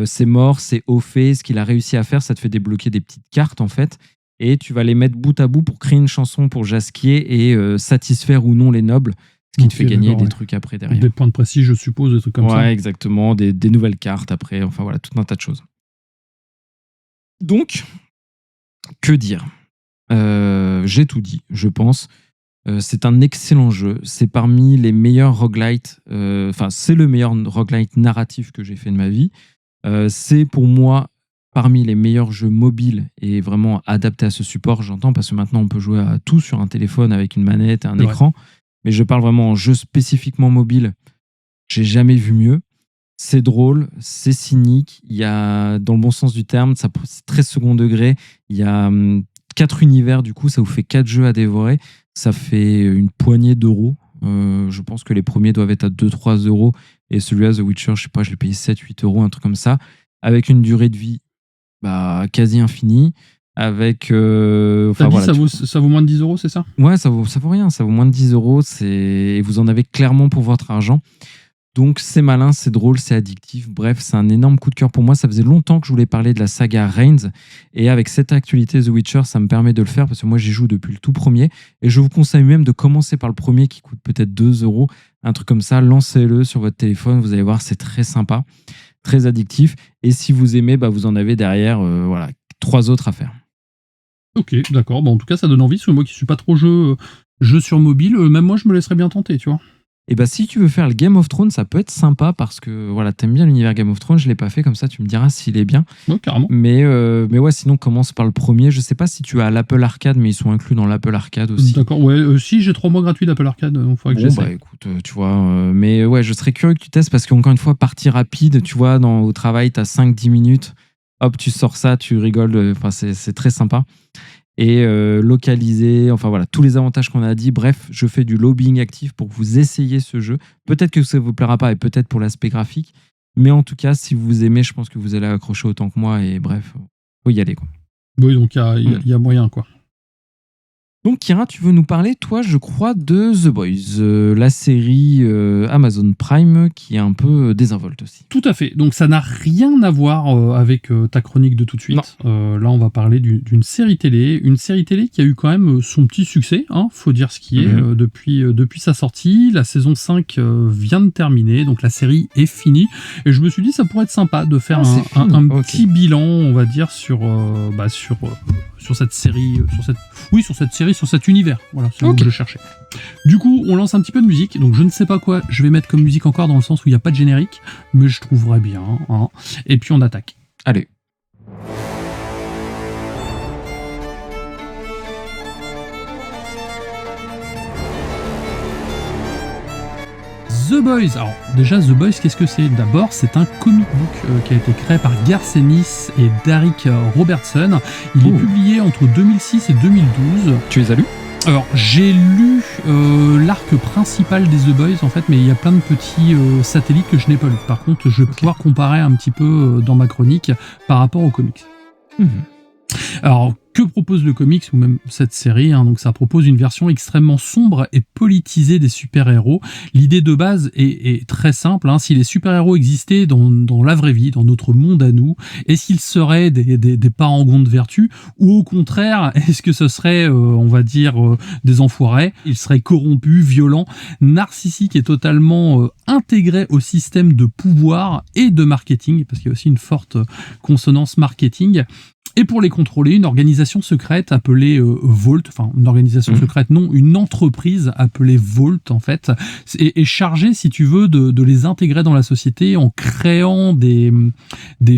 Speaker 1: ses morts, ses hauts faits, ce qu'il a réussi à faire. Ça te fait débloquer des petites cartes, en fait. Et tu vas les mettre bout à bout pour créer une chanson pour Jasquier et satisfaire ou non les nobles, ce qui te fait gagner des trucs après derrière.
Speaker 2: Des points de prestige, je suppose, des trucs comme ça.
Speaker 1: Ouais, exactement. Des nouvelles cartes après. Enfin, voilà, tout un tas de choses. Donc, que dire ? J'ai tout dit, je pense. C'est un excellent jeu. C'est parmi les meilleurs roguelites. C'est le meilleur roguelite narratif que j'ai fait de ma vie. C'est pour moi parmi les meilleurs jeux mobiles et vraiment adaptés à ce support. J'entends parce que maintenant on peut jouer à tout sur un téléphone avec une manette et un écran. Mais je parle vraiment en jeu spécifiquement mobile. J'ai jamais vu mieux. C'est drôle, c'est cynique. Il y a, dans le bon sens du terme, c'est très second degré. Il y a 4 univers, du coup, ça vous fait 4 jeux à dévorer. Ça fait une poignée d'euros. Je pense que les premiers doivent être à 2-3 euros. Et celui-là, The Witcher, je sais pas, je l'ai payé 7-8 euros, un truc comme ça. Avec une durée de vie quasi infinie. Avec.
Speaker 2: T'as dit ça vaut moins de 10 euros, c'est ça ?
Speaker 1: Ouais, ça vaut rien. Ça vaut moins de 10 euros. Et vous en avez clairement pour votre argent. Donc c'est malin, c'est drôle, c'est addictif. Bref, c'est un énorme coup de cœur pour moi. Ça faisait longtemps que je voulais parler de la saga Reigns. Et avec cette actualité The Witcher, ça me permet de le faire parce que moi j'y joue depuis le tout premier. Et je vous conseille même de commencer par le premier qui coûte peut-être 2€. Un truc comme ça, lancez-le sur votre téléphone. Vous allez voir, c'est très sympa, très addictif. Et si vous aimez, vous en avez derrière 3 autres à faire.
Speaker 2: Ok, d'accord. En tout cas, ça donne envie. Parce que moi qui suis pas trop jeu sur mobile, même moi je me laisserais bien tenter, tu vois.
Speaker 1: Et si tu veux faire le Game of Thrones, ça peut être sympa parce que voilà, t'aimes bien l'univers Game of Thrones. Je l'ai pas fait, comme ça tu me diras s'il est bien.
Speaker 2: Ouais, carrément.
Speaker 1: Mais ouais, sinon commence par le premier. Je sais pas si tu as l'Apple Arcade, mais ils sont inclus dans l'Apple Arcade aussi.
Speaker 2: D'accord, ouais. Si j'ai 3 mois gratuits d'Apple Arcade, donc faudrait que j'essaie.
Speaker 1: Écoute, tu vois, mais ouais, je serais curieux que tu testes parce qu'encore une fois, partie rapide, tu vois, au travail, t'as 5-10 minutes. Hop, tu sors ça, tu rigoles. Enfin, c'est très sympa. Et localisé, enfin voilà, tous les avantages qu'on a dit. Bref, je fais du lobbying actif pour que vous essayiez ce jeu. Peut-être que ça ne vous plaira pas et peut-être pour l'aspect graphique. Mais en tout cas, si vous aimez, je pense que vous allez accrocher autant que moi. Et bref, faut y aller, quoi.
Speaker 2: Oui, donc il y a moyen, quoi.
Speaker 1: Donc Kira, tu veux nous parler, toi, je crois, de The Boys, la série Amazon Prime qui est un peu désinvolte aussi.
Speaker 2: Tout à fait. Donc ça n'a rien à voir avec ta chronique de tout de suite. Là, on va parler d'une série télé. Une série télé qui a eu quand même son petit succès, faut dire ce qui est, depuis sa sortie. La saison 5 vient de terminer, donc la série est finie. Et je me suis dit, ça pourrait être sympa de faire un petit bilan, on va dire, sur cette série, sur cette série, sur cet univers. Voilà, c'est ce que je cherchais. Du coup, on lance un petit peu de musique. Donc, je ne sais pas quoi je vais mettre comme musique encore dans le sens où il n'y a pas de générique, mais je trouverai bien. Et puis, on attaque.
Speaker 1: Allez.
Speaker 2: The Boys. Alors déjà, The Boys, qu'est-ce que c'est ? D'abord, c'est un comic book qui a été créé par Garth Ennis et Derek Robertson. Il est publié entre 2006 et 2012.
Speaker 1: Tu les as lus ?
Speaker 2: Alors, j'ai lu l'arc principal des The Boys, en fait, mais il y a plein de petits satellites que je n'ai pas lus. Par contre, je vais pouvoir comparer un petit peu dans ma chronique par rapport aux comics. Alors, que propose le comics ou même cette série ? Donc ça propose une version extrêmement sombre et politisée des super-héros. L'idée de base est très simple. Si les super-héros existaient dans la vraie vie, dans notre monde à nous, est-ce qu'ils seraient des parangons de vertu ou au contraire, est-ce que ce serait, on va dire, des enfoirés ? Ils seraient corrompus, violents, narcissiques et totalement intégrés au système de pouvoir et de marketing, parce qu'il y a aussi une forte consonance marketing. Et pour les contrôler, une organisation secrète appelée Vault, enfin une organisation secrète, non, une entreprise appelée Vault en fait, est chargée, si tu veux, de les intégrer dans la société en créant des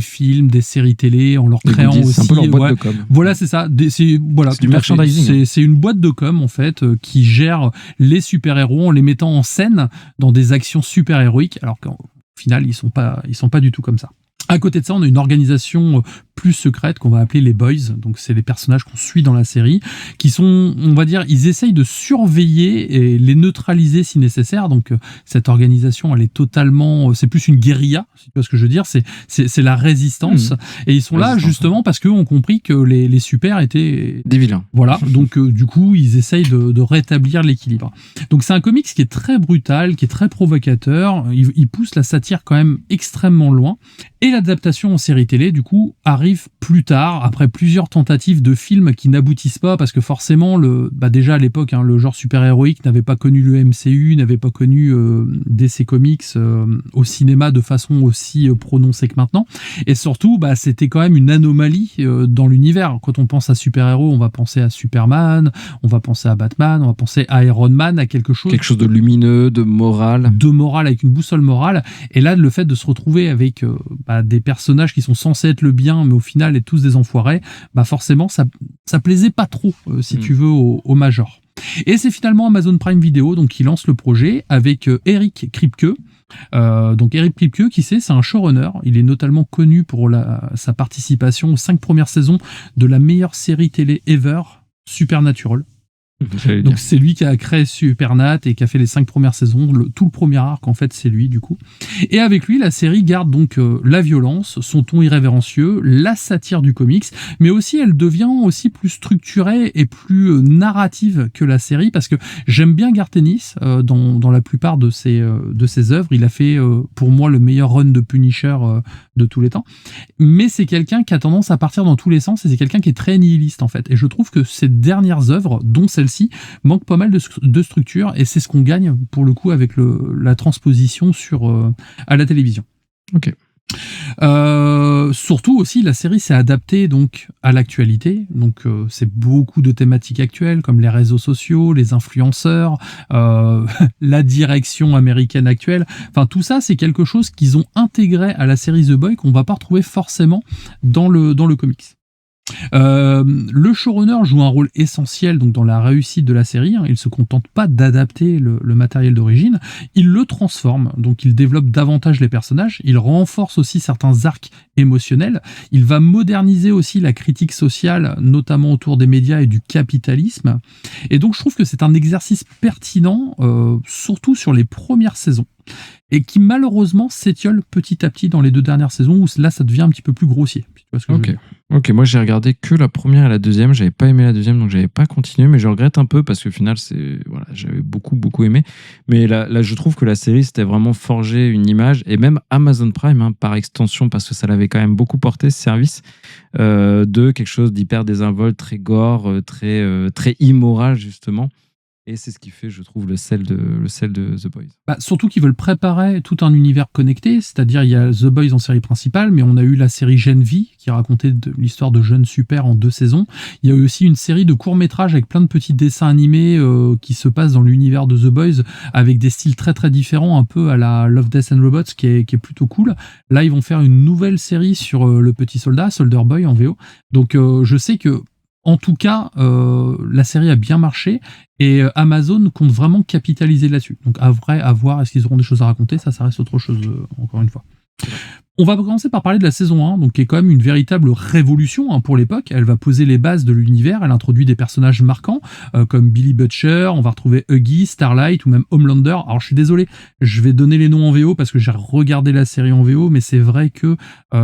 Speaker 2: films, des séries télé, en leur créant aussi...
Speaker 1: C'est un peu leur boîte de com.
Speaker 2: Voilà, c'est ça. C'est du merchandising. C'est une boîte de com en fait qui gère les super-héros en les mettant en scène dans des actions super-héroïques, alors qu'au final, ils sont pas du tout comme ça. À côté de ça, on a une organisation plus secrète qu'on va appeler les Boys. Donc, c'est les personnages qu'on suit dans la série, qui sont, on va dire, ils essayent de surveiller et les neutraliser si nécessaire. Donc, cette organisation, elle est totalement, c'est plus une guérilla, si tu vois ce que je veux dire. C'est la résistance. Et ils sont là justement parce qu'ils ont compris que les super étaient
Speaker 1: des vilains.
Speaker 2: Voilà. Donc, du coup, ils essayent de rétablir l'équilibre. Donc, c'est un comics qui est très brutal, qui est très provocateur. Il pousse la satire quand même extrêmement loin. Et l'adaptation en série télé, du coup, arrive plus tard, après plusieurs tentatives de films qui n'aboutissent pas, parce que forcément, déjà à l'époque, le genre super-héroïque n'avait pas connu le MCU, n'avait pas connu DC Comics au cinéma de façon aussi prononcée que maintenant. Et surtout, c'était quand même une anomalie dans l'univers. Quand on pense à super-héros, on va penser à Superman, on va penser à Batman, on va penser à Iron Man, à quelque chose
Speaker 1: de lumineux, de moral.
Speaker 2: De moral, avec une boussole morale. Et là, le fait de se retrouver avec des personnages qui sont censés être le bien, mais au final être tous des enfoirés, forcément ça plaisait pas trop, si tu veux, au major. Et c'est finalement Amazon Prime Video donc qui lance le projet avec Eric Kripke. Donc Eric Kripke, qui c'est un showrunner. Il est notamment connu pour sa participation aux 5 premières saisons de la meilleure série télé ever, Supernatural. Donc c'est lui qui a créé Supernat et qui a fait les 5 premières saisons, tout le premier arc en fait c'est lui du coup. Et avec lui la série garde donc la violence, son ton irrévérencieux, la satire du comics, mais aussi elle devient aussi plus structurée et plus narrative que la série, parce que j'aime bien Garth Ennis dans la plupart de ses œuvres. Il a fait pour moi le meilleur run de Punisher de tous les temps, mais c'est quelqu'un qui a tendance à partir dans tous les sens et c'est quelqu'un qui est très nihiliste en fait, et je trouve que ses dernières œuvres, dont celle-ci, manque pas mal de structure, et c'est ce qu'on gagne pour le coup avec la transposition à la télévision.
Speaker 1: Ok.
Speaker 2: Surtout aussi la série s'est adaptée donc à l'actualité, donc c'est beaucoup de thématiques actuelles comme les réseaux sociaux, les influenceurs, la direction américaine actuelle, enfin tout ça c'est quelque chose qu'ils ont intégré à la série The Boys qu'on va pas retrouver forcément dans le comics. Le showrunner joue un rôle essentiel donc dans la réussite de la série. Il se contente pas d'adapter le matériel d'origine, il le transforme, donc il développe davantage les personnages, il renforce aussi certains arcs émotionnels, il va moderniser aussi la critique sociale, notamment autour des médias et du capitalisme. Et donc je trouve que c'est un exercice pertinent, surtout sur les premières saisons, et qui malheureusement s'étiole petit à petit dans les 2 dernières saisons, où là ça devient un petit peu plus grossier. Tu vois ce que je veux dire ?
Speaker 1: Ok, moi j'ai regardé que la première et la deuxième, j'avais pas aimé la deuxième donc j'avais pas continué, mais je regrette un peu parce qu'au final j'avais beaucoup aimé, mais là je trouve que la série c'était vraiment forger une image, et même Amazon Prime par extension, parce que ça l'avait quand même beaucoup porté ce service, de quelque chose d'hyper désinvolte, très gore, très immoral justement. Et c'est ce qui fait, je trouve, le sel de The Boys.
Speaker 2: Surtout qu'ils veulent préparer tout un univers connecté, c'est-à-dire il y a The Boys en série principale, mais on a eu la série Gen V qui racontait l'histoire de jeunes super en 2 saisons. Il y a eu aussi une série de courts-métrages avec plein de petits dessins animés qui se passent dans l'univers de The Boys, avec des styles très très différents, un peu à la Love, Death and Robots, qui est plutôt cool. Là, ils vont faire une nouvelle série sur le petit soldat, Soldier Boy en VO. Donc je sais que en tout cas, la série a bien marché et Amazon compte vraiment capitaliser là-dessus. Donc, à voir, est-ce qu'ils auront des choses à raconter ? Ça reste autre chose, encore une fois. On va commencer par parler de la saison 1, donc qui est quand même une véritable révolution pour l'époque. Elle va poser les bases de l'univers, elle introduit des personnages marquants, comme Billy Butcher, on va retrouver Huggy, Starlight ou même Homelander. Alors je suis désolé, je vais donner les noms en VO parce que j'ai regardé la série en VO, mais c'est vrai que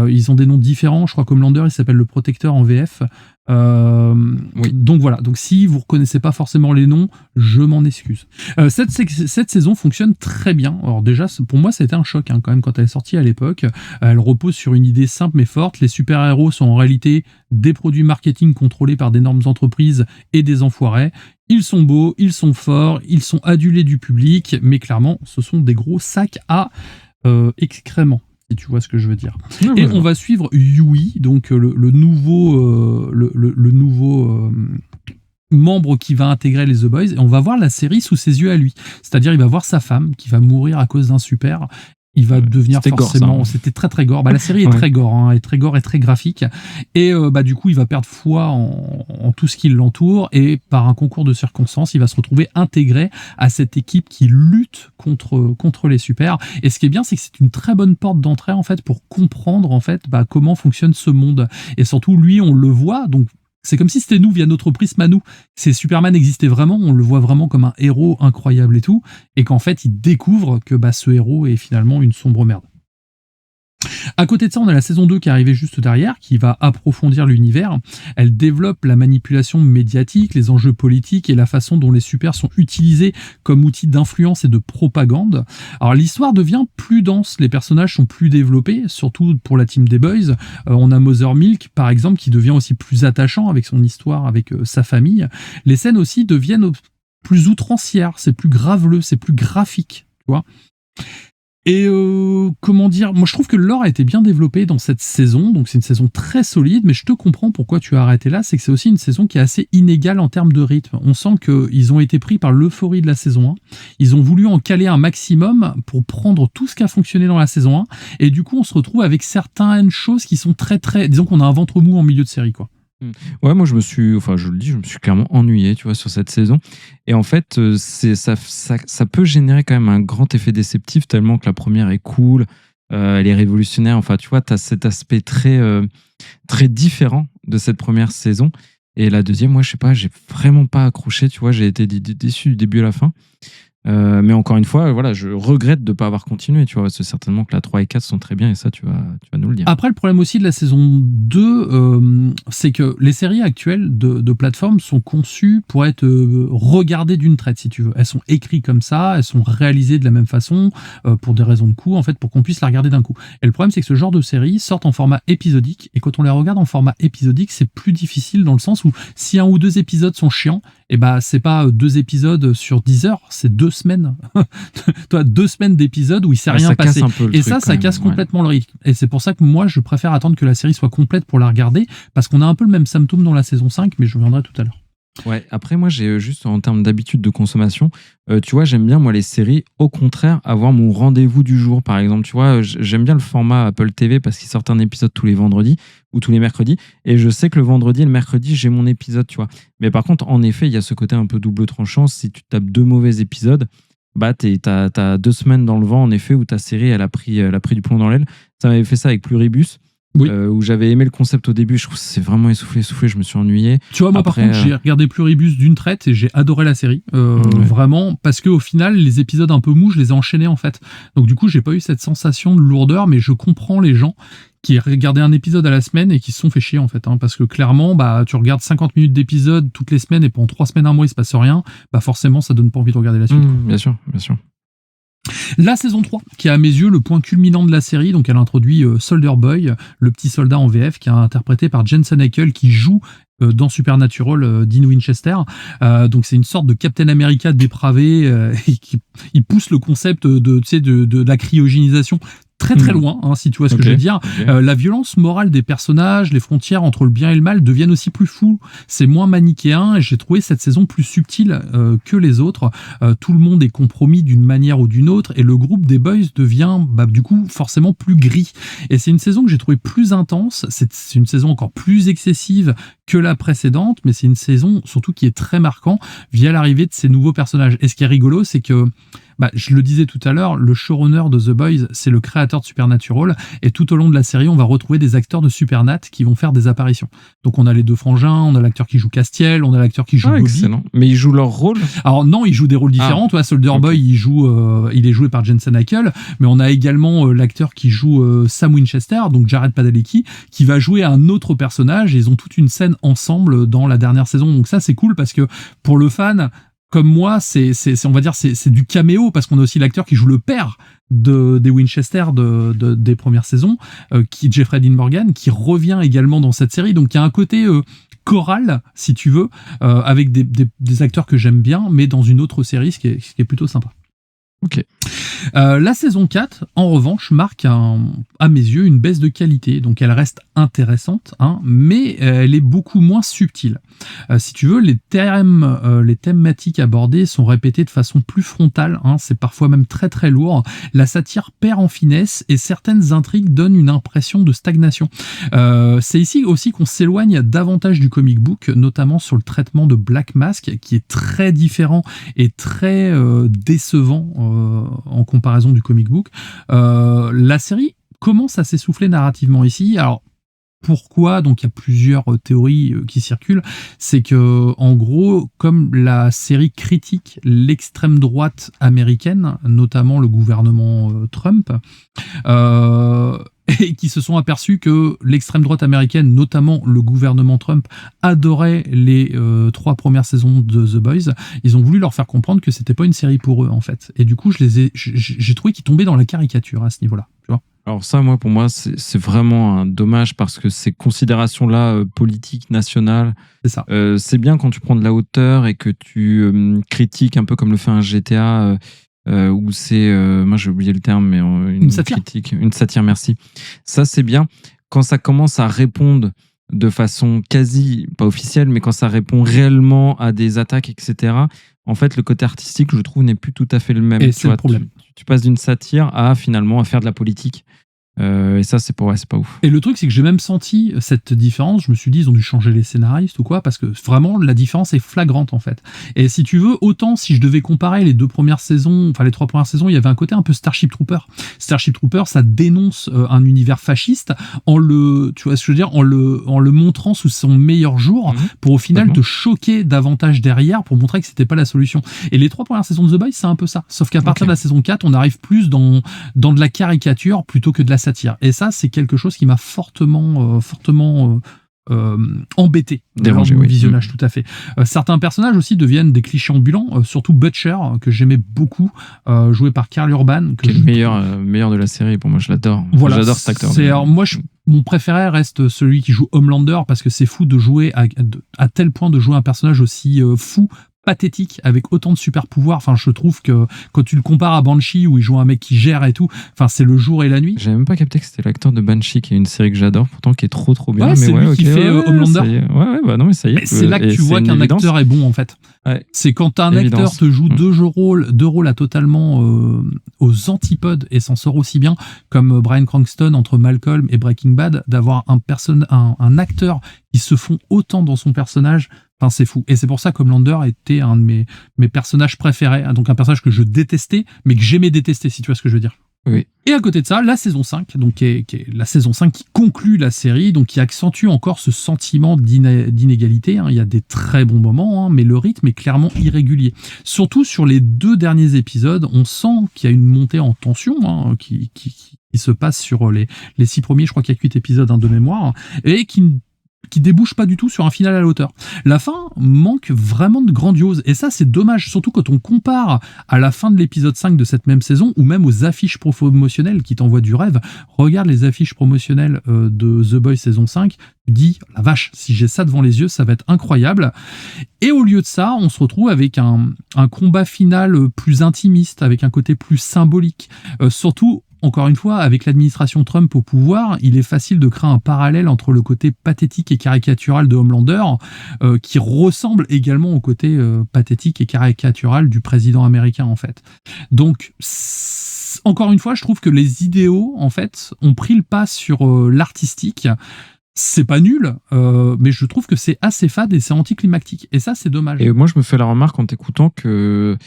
Speaker 2: ils ont des noms différents. Je crois qu'Homelander, il s'appelle le Protecteur en VF. Oui. Donc voilà, donc si vous reconnaissez pas forcément les noms, je m'en excuse. Cette saison fonctionne très bien. Alors déjà, pour moi, ça a été un choc quand même quand elle est sortie à l'époque. Elle repose sur une idée simple mais forte. Les super-héros sont en réalité des produits marketing contrôlés par d'énormes entreprises et des enfoirés. Ils sont beaux, ils sont forts, ils sont adulés du public, mais clairement, ce sont des gros sacs à excréments, si tu vois ce que je veux dire. Et on va suivre Yui, donc le nouveau membre qui va intégrer les The Boys, et on va voir la série sous ses yeux à lui. C'est-à-dire, il va voir sa femme qui va mourir à cause d'un super. Il va devenir forcément... Gore, c'était très très gore. La série est très gore, est très gore et très graphique. Et du coup, il va perdre foi en tout ce qui l'entoure, et par un concours de circonstances, il va se retrouver intégré à cette équipe qui lutte contre les super. Et ce qui est bien, c'est que c'est une très bonne porte d'entrée en fait pour comprendre en fait comment fonctionne ce monde. Et surtout, lui, on le voit, donc c'est comme si c'était nous via notre prisme à nous. Si Superman existait vraiment, on le voit vraiment comme un héros incroyable et tout, et qu'en fait, il découvre que ce héros est finalement une sombre merde. À côté de ça, on a la saison 2 qui est arrivée juste derrière, qui va approfondir l'univers. Elle développe la manipulation médiatique, les enjeux politiques et la façon dont les super sont utilisés comme outils d'influence et de propagande. Alors l'histoire devient plus dense, les personnages sont plus développés, surtout pour la team des Boys. On a Mother Milk, par exemple, qui devient aussi plus attachant avec son histoire, avec sa famille. Les scènes aussi deviennent plus outrancières, c'est plus graveleux, c'est plus graphique, tu vois. Et comment dire, moi je trouve que le lore a été bien développé dans cette saison, donc c'est une saison très solide, mais je te comprends pourquoi tu as arrêté là, c'est que c'est aussi une saison qui est assez inégale en termes de rythme. On sent qu'ils ont été pris par l'euphorie de la saison 1, ils ont voulu en caler un maximum pour prendre tout ce qui a fonctionné dans la saison 1, et du coup on se retrouve avec certaines choses qui sont très très, disons qu'on a un ventre mou en milieu de série, quoi.
Speaker 1: Ouais, moi je me suis clairement ennuyé, tu vois, sur cette saison. Et en fait, ça peut générer quand même un grand effet déceptif, tellement que la première est cool, elle est révolutionnaire. Enfin, tu vois, tu as cet aspect très, très différent de cette première saison. Et la deuxième, moi, je sais pas, j'ai vraiment pas accroché, tu vois, j'ai été déçu du début à la fin. Mais encore une fois, voilà, je regrette de ne pas avoir continué, tu vois, parce que certainement que la 3 et 4 sont très bien, et ça, tu vas nous le dire.
Speaker 2: Après, le problème aussi de la saison 2, c'est que les séries actuelles de plateforme sont conçues pour être regardées d'une traite, si tu veux. Elles sont écrites comme ça, elles sont réalisées de la même façon, pour des raisons de coût, en fait, pour qu'on puisse la regarder d'un coup. Et le problème, c'est que ce genre de séries sortent en format épisodique, et quand on les regarde en format épisodique, c'est plus difficile dans le sens où si 1 ou 2 épisodes sont chiants, et bah c'est pas 2 épisodes sur 10 heures, c'est 2 semaines. Toi, 2 semaines d'épisodes où il s'est rien passé. Et ça casse complètement le rythme. Et c'est pour ça que moi, je préfère attendre que la série soit complète pour la regarder, parce qu'on a un peu le même symptôme dans la saison 5, mais je reviendrai tout à l'heure.
Speaker 1: Ouais, après, moi, j'ai juste en termes d'habitude de consommation, tu vois, j'aime bien, moi, les séries, au contraire, avoir mon rendez-vous du jour, par exemple. Tu vois, j'aime bien le format Apple TV parce qu'ils sortent un épisode tous les vendredis ou tous les mercredis. Et je sais que le vendredi et le mercredi, j'ai mon épisode, tu vois. Mais par contre, en effet, il y a ce côté un peu double tranchant. Si tu tapes 2 mauvais épisodes, bah, t'as 2 semaines dans le vent, en effet, où ta série, elle a pris du plomb dans l'aile. Ça m'avait fait ça avec Pluribus.
Speaker 2: Oui.
Speaker 1: Où j'avais aimé le concept au début, je trouve que c'est vraiment essoufflé, je me suis ennuyé.
Speaker 2: Tu vois, moi par contre, j'ai regardé Pluribus d'une traite et j'ai adoré la série, vraiment, parce qu'au final, les épisodes un peu mous, je les ai enchaînés en fait. Donc du coup, j'ai pas eu cette sensation de lourdeur, mais je comprends les gens qui regardaient un épisode à la semaine et qui se sont fait chier en fait, parce que clairement, bah, tu regardes 50 minutes d'épisode toutes les semaines et pendant 3 semaines, 1 mois, il se passe rien, bah forcément, ça donne pas envie de regarder la suite.
Speaker 1: Bien sûr, bien sûr.
Speaker 2: La saison 3, qui est à mes yeux le point culminant de la série, donc elle introduit Soldier Boy, le petit soldat en VF, qui est interprété par Jensen Ackles, qui joue dans Supernatural Dean Winchester. Donc c'est une sorte de Captain America dépravé, et il pousse le concept de la cryogénisation très loin, si tu vois ce que je veux dire. La violence morale des personnages, les frontières entre le bien et le mal deviennent aussi plus floues. C'est moins manichéen et j'ai trouvé cette saison plus subtile que les autres. Tout le monde est compromis d'une manière ou d'une autre et le groupe des Boys devient du coup forcément plus gris. Et c'est une saison que j'ai trouvée plus intense. C'est une saison encore plus excessive que la précédente, mais c'est une saison surtout qui est très marquante via l'arrivée de ces nouveaux personnages. Et ce qui est rigolo, c'est que je le disais tout à l'heure, le showrunner de The Boys, c'est le créateur de Supernatural, et tout au long de la série, on va retrouver des acteurs de Supernat qui vont faire des apparitions. Donc on a les 2 frangins, on a l'acteur qui joue Castiel, on a l'acteur qui joue Bobby.
Speaker 1: Excellent. Mais ils jouent leur rôle ?
Speaker 2: Alors non, ils jouent des rôles différents. Toi, Soldier Boy, il est joué par Jensen Ackles, mais on a également l'acteur qui joue Sam Winchester, donc Jared Padalecki, qui va jouer un autre personnage, et ils ont toute une scène ensemble dans la dernière saison. Donc ça, c'est cool parce que pour le fan, comme moi, on va dire, c'est du caméo parce qu'on a aussi l'acteur qui joue le père des Winchester des premières saisons, qui Jeffrey Dean Morgan, qui revient également dans cette série. Donc il y a un côté choral, si tu veux, avec des acteurs que j'aime bien, mais dans une autre série, ce qui est plutôt sympa.
Speaker 1: Ok.
Speaker 2: La saison 4, en revanche, marque à mes yeux une baisse de qualité. Donc elle reste intéressante, mais elle est beaucoup moins subtile. Si tu veux, les thématiques abordées sont répétées de façon plus frontale. C'est parfois même très très lourd. La satire perd en finesse et certaines intrigues donnent une impression de stagnation. C'est ici aussi qu'on s'éloigne davantage du comic book, notamment sur le traitement de Black Mask, qui est très différent et très décevant en comparaison du comic book. La série commence à s'essouffler narrativement ici. Alors, pourquoi? Donc, il y a plusieurs théories qui circulent. C'est que, en gros, comme la série critique l'extrême droite américaine, notamment le gouvernement Trump, et qui se sont aperçus que l'extrême droite américaine, notamment le gouvernement Trump, adorait les 3 premières saisons de The Boys, ils ont voulu leur faire comprendre que c'était pas une série pour eux, en fait. Et du coup, j'ai trouvé qu'ils tombaient dans la caricature à ce niveau-là, tu vois.
Speaker 1: Alors ça, pour moi, c'est vraiment un dommage parce que ces considérations-là politiques, nationales,
Speaker 2: c'est ça.
Speaker 1: C'est bien quand tu prends de la hauteur et que tu critiques un peu comme le fait un GTA, où c'est, moi j'ai oublié le terme, mais une
Speaker 2: satire.
Speaker 1: Une satire, merci. Ça, c'est bien. Quand ça commence à répondre de façon quasi, pas officielle, mais quand ça répond réellement à des attaques, etc., en fait, le côté artistique, je trouve, n'est plus tout à fait le même.
Speaker 2: Et c'est le problème.
Speaker 1: Tu passes d'une satire à finalement à faire de la politique. Et ça, c'est pas ouf.
Speaker 2: Et le truc, c'est que j'ai même senti cette différence. Je me suis dit, ils ont dû changer les scénaristes ou quoi, parce que vraiment, la différence est flagrante, en fait. Et si tu veux, autant si je devais comparer les 3 premières saisons, il y avait un côté un peu Starship Trooper. Starship Trooper, ça dénonce un univers fasciste en le montrant sous son meilleur jour, pour au final te choquer davantage derrière, pour montrer que c'était pas la solution. Et les 3 premières saisons de The Boys, c'est un peu ça. Sauf qu'à partir de la saison 4, on arrive plus dans de la caricature plutôt que de la satire. Et ça, c'est quelque chose qui m'a fortement embêté
Speaker 1: dérangé,
Speaker 2: lors du visionnage, tout à fait. Certains personnages aussi deviennent des clichés ambulants, surtout Butcher, que j'aimais beaucoup, joué par Karl Urban.
Speaker 1: Qui est le meilleur de la série, pour moi, je l'adore.
Speaker 2: Voilà,
Speaker 1: j'adore cet acteur.
Speaker 2: Alors, moi, mon préféré reste celui qui joue Homelander, parce que c'est fou de jouer à tel point de jouer un personnage aussi fou, pathétique, avec autant de super pouvoirs. Enfin, je trouve que quand tu le compares à Banshee, où il joue un mec qui gère et tout, enfin, c'est le jour et la nuit.
Speaker 1: J'avais même pas capté que c'était l'acteur de Banshee, qui est une série que j'adore, pourtant qui est trop bien.
Speaker 2: Ouais, c'est lui qui fait Homelander.
Speaker 1: Ouais, non, mais ça y est.
Speaker 2: Mais c'est là que tu vois qu'un acteur est bon, en fait.
Speaker 1: Ouais.
Speaker 2: C'est quand un acteur te joue deux rôles à totalement aux antipodes et s'en sort aussi bien, comme Bryan Cranston entre Malcolm et Breaking Bad, d'avoir un acteur qui se fond autant dans son personnage. Enfin, c'est fou. Et c'est pour ça qu'Homelander était un de mes personnages préférés. Donc un personnage que je détestais, mais que j'aimais détester, si tu vois ce que je veux dire.
Speaker 1: Oui.
Speaker 2: Et à côté de ça, la saison 5, donc qui est la saison 5 qui conclut la série, donc qui accentue encore ce sentiment d'inégalité. Il y a des très bons moments, mais le rythme est clairement irrégulier. Surtout sur les 2 derniers épisodes, on sent qu'il y a une montée en tension qui se passe sur les 6 premiers. Je crois qu'il y a 8 épisodes de mémoire, et qui débouche pas du tout sur un final à la hauteur. La fin manque vraiment de grandiose, et ça c'est dommage, surtout quand on compare à la fin de l'épisode 5 de cette même saison, ou même aux affiches promotionnelles qui t'envoient du rêve. Regarde les affiches promotionnelles de The Boys saison 5, tu dis, la vache, si j'ai ça devant les yeux, ça va être incroyable. Et au lieu de ça, on se retrouve avec un combat final plus intimiste, avec un côté plus symbolique, surtout. Encore une fois, avec l'administration Trump au pouvoir, il est facile de créer un parallèle entre le côté pathétique et caricatural de Homelander, qui ressemble également au côté pathétique et caricatural du président américain, en fait. Donc, encore une fois, je trouve que les idéaux, en fait, ont pris le pas sur l'artistique. C'est pas nul, mais je trouve que c'est assez fade et c'est anticlimactique. Et ça, c'est dommage.
Speaker 1: Et moi, je me fais la remarque en t'écoutant que...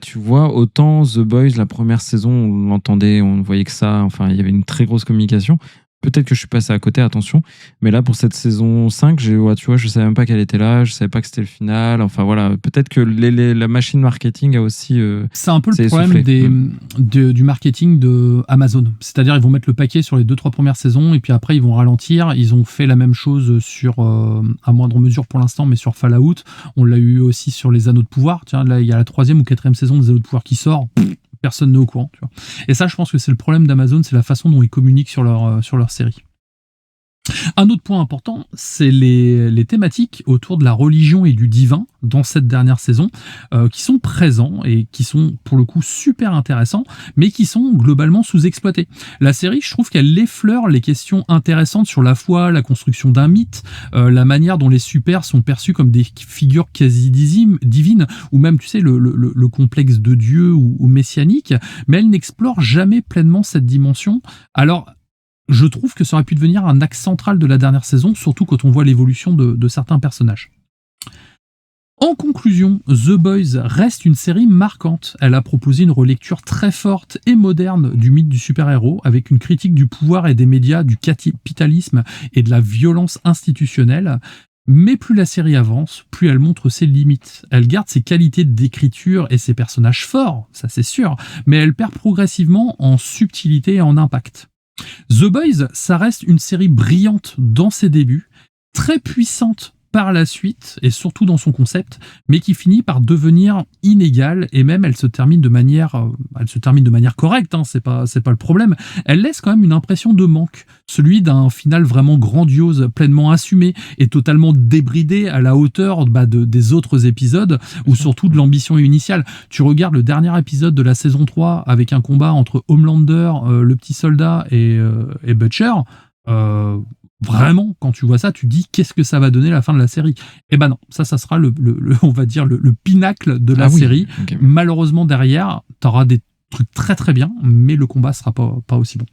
Speaker 1: tu vois, autant The Boys, la première saison, on l'entendait, on ne voyait que ça, enfin, il y avait une très grosse communication. Peut-être que je suis passé à côté, attention. Mais là, pour cette saison 5, tu vois, je savais même pas qu'elle était là, je savais pas que c'était le final. Enfin, voilà, peut-être que la machine marketing a aussi
Speaker 2: c'est un peu le problème du marketing de Amazon. C'est-à-dire, ils vont mettre le paquet sur les 2-3 premières saisons, et puis après, ils vont ralentir. Ils ont fait la même chose sur, à moindre mesure pour l'instant, mais sur Fallout. On l'a eu aussi sur les Anneaux de Pouvoir. Tiens, là, il y a la 3e ou 4e saison des Anneaux de Pouvoir qui sort. Personne n'est au courant, tu vois. Et ça, je pense que c'est le problème d'Amazon, c'est la façon dont ils communiquent sur leur série. Un autre point important, c'est les thématiques autour de la religion et du divin dans cette dernière saison, qui sont présents et qui sont pour le coup super intéressants, mais qui sont globalement sous-exploités. La série, je trouve qu'elle effleure les questions intéressantes sur la foi, la construction d'un mythe, la manière dont les super sont perçus comme des figures quasi divines, ou même, tu sais, le complexe de Dieu ou messianique, mais elle n'explore jamais pleinement cette dimension. Alors, je trouve que ça aurait pu devenir un axe central de la dernière saison, surtout quand on voit l'évolution de certains personnages. En conclusion, The Boys reste une série marquante. Elle a proposé une relecture très forte et moderne du mythe du super-héros, avec une critique du pouvoir et des médias, du capitalisme et de la violence institutionnelle. Mais plus la série avance, plus elle montre ses limites. Elle garde ses qualités d'écriture et ses personnages forts, ça c'est sûr, mais elle perd progressivement en subtilité et en impact. The Boys, ça reste une série brillante dans ses débuts, très puissante par la suite, et surtout dans son concept, mais qui finit par devenir inégale, et même elle se termine de manière correcte, c'est pas le problème. Elle laisse quand même une impression de manque, celui d'un final vraiment grandiose, pleinement assumé, et totalement débridé à la hauteur des autres épisodes, ou surtout de l'ambition initiale. Tu regardes le dernier épisode de la saison 3, avec un combat entre Homelander, le petit soldat, et Butcher, vraiment, quand tu vois ça, tu dis qu'est-ce que ça va donner la fin de la série. Eh ben non, ça sera on va dire le pinacle de la série.
Speaker 1: Okay.
Speaker 2: Malheureusement, derrière, t'auras des truc très très bien, mais le combat sera pas aussi bon.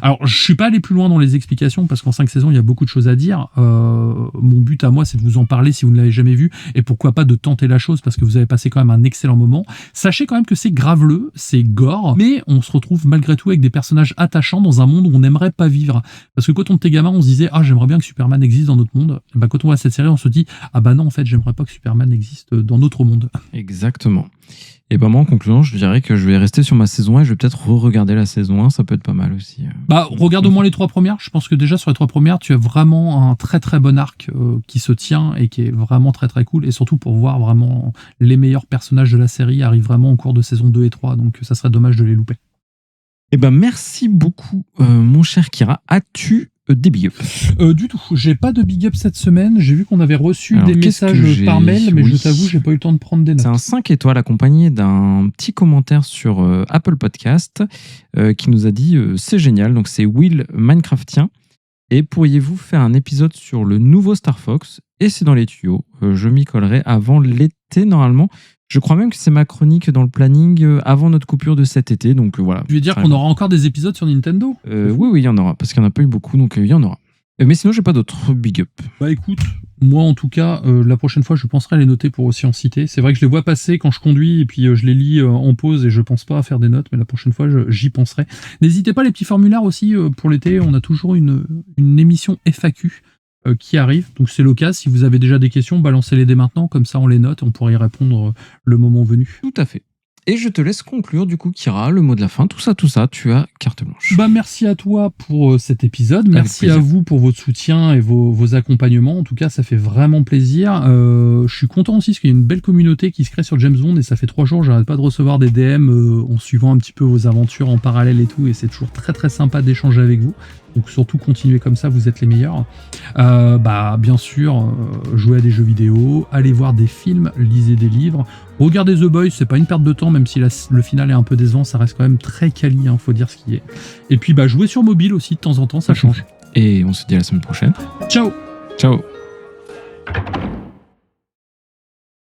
Speaker 2: Alors, je suis pas allé plus loin dans les explications parce qu'en 5 saisons, il y a beaucoup de choses à dire. Mon but à moi, c'est de vous en parler si vous ne l'avez jamais vu et pourquoi pas de tenter la chose parce que vous avez passé quand même un excellent moment. Sachez quand même que c'est graveleux, c'est gore, mais on se retrouve malgré tout avec des personnages attachants dans un monde où on n'aimerait pas vivre. Parce que quand on était gamin, on se disait j'aimerais bien que Superman existe dans notre monde. Et quand on voit cette série, on se dit non, en fait, j'aimerais pas que Superman existe dans notre monde.
Speaker 1: Exactement. Et moi, en conclusion, je dirais que je vais rester sur ma saison 1 et je vais peut-être re-regarder la saison 1, ça peut être pas mal aussi.
Speaker 2: Regarde au moins les 3 premières. Je pense que déjà sur les 3 premières, tu as vraiment un très très bon arc qui se tient et qui est vraiment très très cool. Et surtout pour voir vraiment les meilleurs personnages de la série arrivent vraiment au cours de saison 2 et 3. Donc ça serait dommage de les louper.
Speaker 1: Merci beaucoup, mon cher Kira. As-tu des big ups?
Speaker 2: Du tout, j'ai pas de big up cette semaine. J'ai vu qu'on avait reçu des messages par mail, mais je t'avoue, j'ai pas eu le temps de prendre des notes.
Speaker 1: C'est un 5 étoiles accompagné d'un petit commentaire sur Apple Podcast qui nous a dit c'est génial. Donc c'est Will Minecraftien. Et pourriez-vous faire un épisode sur le nouveau Star Fox? Et c'est dans les tuyaux. Je m'y collerai avant l'été normalement. Je crois même que c'est ma chronique dans le planning avant notre coupure de cet été. Donc voilà.
Speaker 2: Tu veux dire qu'on aura encore des épisodes sur Nintendo?
Speaker 1: Oui, il y en aura. Parce qu'il n'y en a pas eu beaucoup, donc il y en aura. Mais sinon, j'ai pas d'autres big up.
Speaker 2: Écoute, moi en tout cas, la prochaine fois, je penserai à les noter pour aussi en citer. C'est vrai que je les vois passer quand je conduis et puis je les lis en pause et je pense pas à faire des notes, mais la prochaine fois, j'y penserai. N'hésitez pas, les petits formulaires aussi pour l'été. On a toujours une émission FAQ qui arrive. Donc c'est l'occasion. Si vous avez déjà des questions, balancez-les dès maintenant. Comme ça, on les note et on pourra y répondre le moment venu.
Speaker 1: Tout à fait. Et je te laisse conclure, du coup, Kira, le mot de la fin. Tout ça, tu as carte blanche.
Speaker 2: Merci à toi pour cet épisode. Merci à vous pour votre soutien et vos accompagnements. En tout cas, ça fait vraiment plaisir. Je suis content aussi parce qu'il y a une belle communauté qui se crée sur James Bond et ça fait 3 jours, j'arrête pas de recevoir des DM en suivant un petit peu vos aventures en parallèle et tout. Et c'est toujours très très sympa d'échanger avec vous. Donc surtout continuez comme ça, vous êtes les meilleurs. Bien sûr, jouez à des jeux vidéo, allez voir des films, lisez des livres, regardez The Boys, c'est pas une perte de temps, même si le final est un peu décevant, ça reste quand même très quali, faut dire ce qui est. Et puis jouez sur mobile aussi de temps en temps, ça change.
Speaker 1: Et on se dit à la semaine prochaine.
Speaker 2: Ciao.
Speaker 1: Ciao.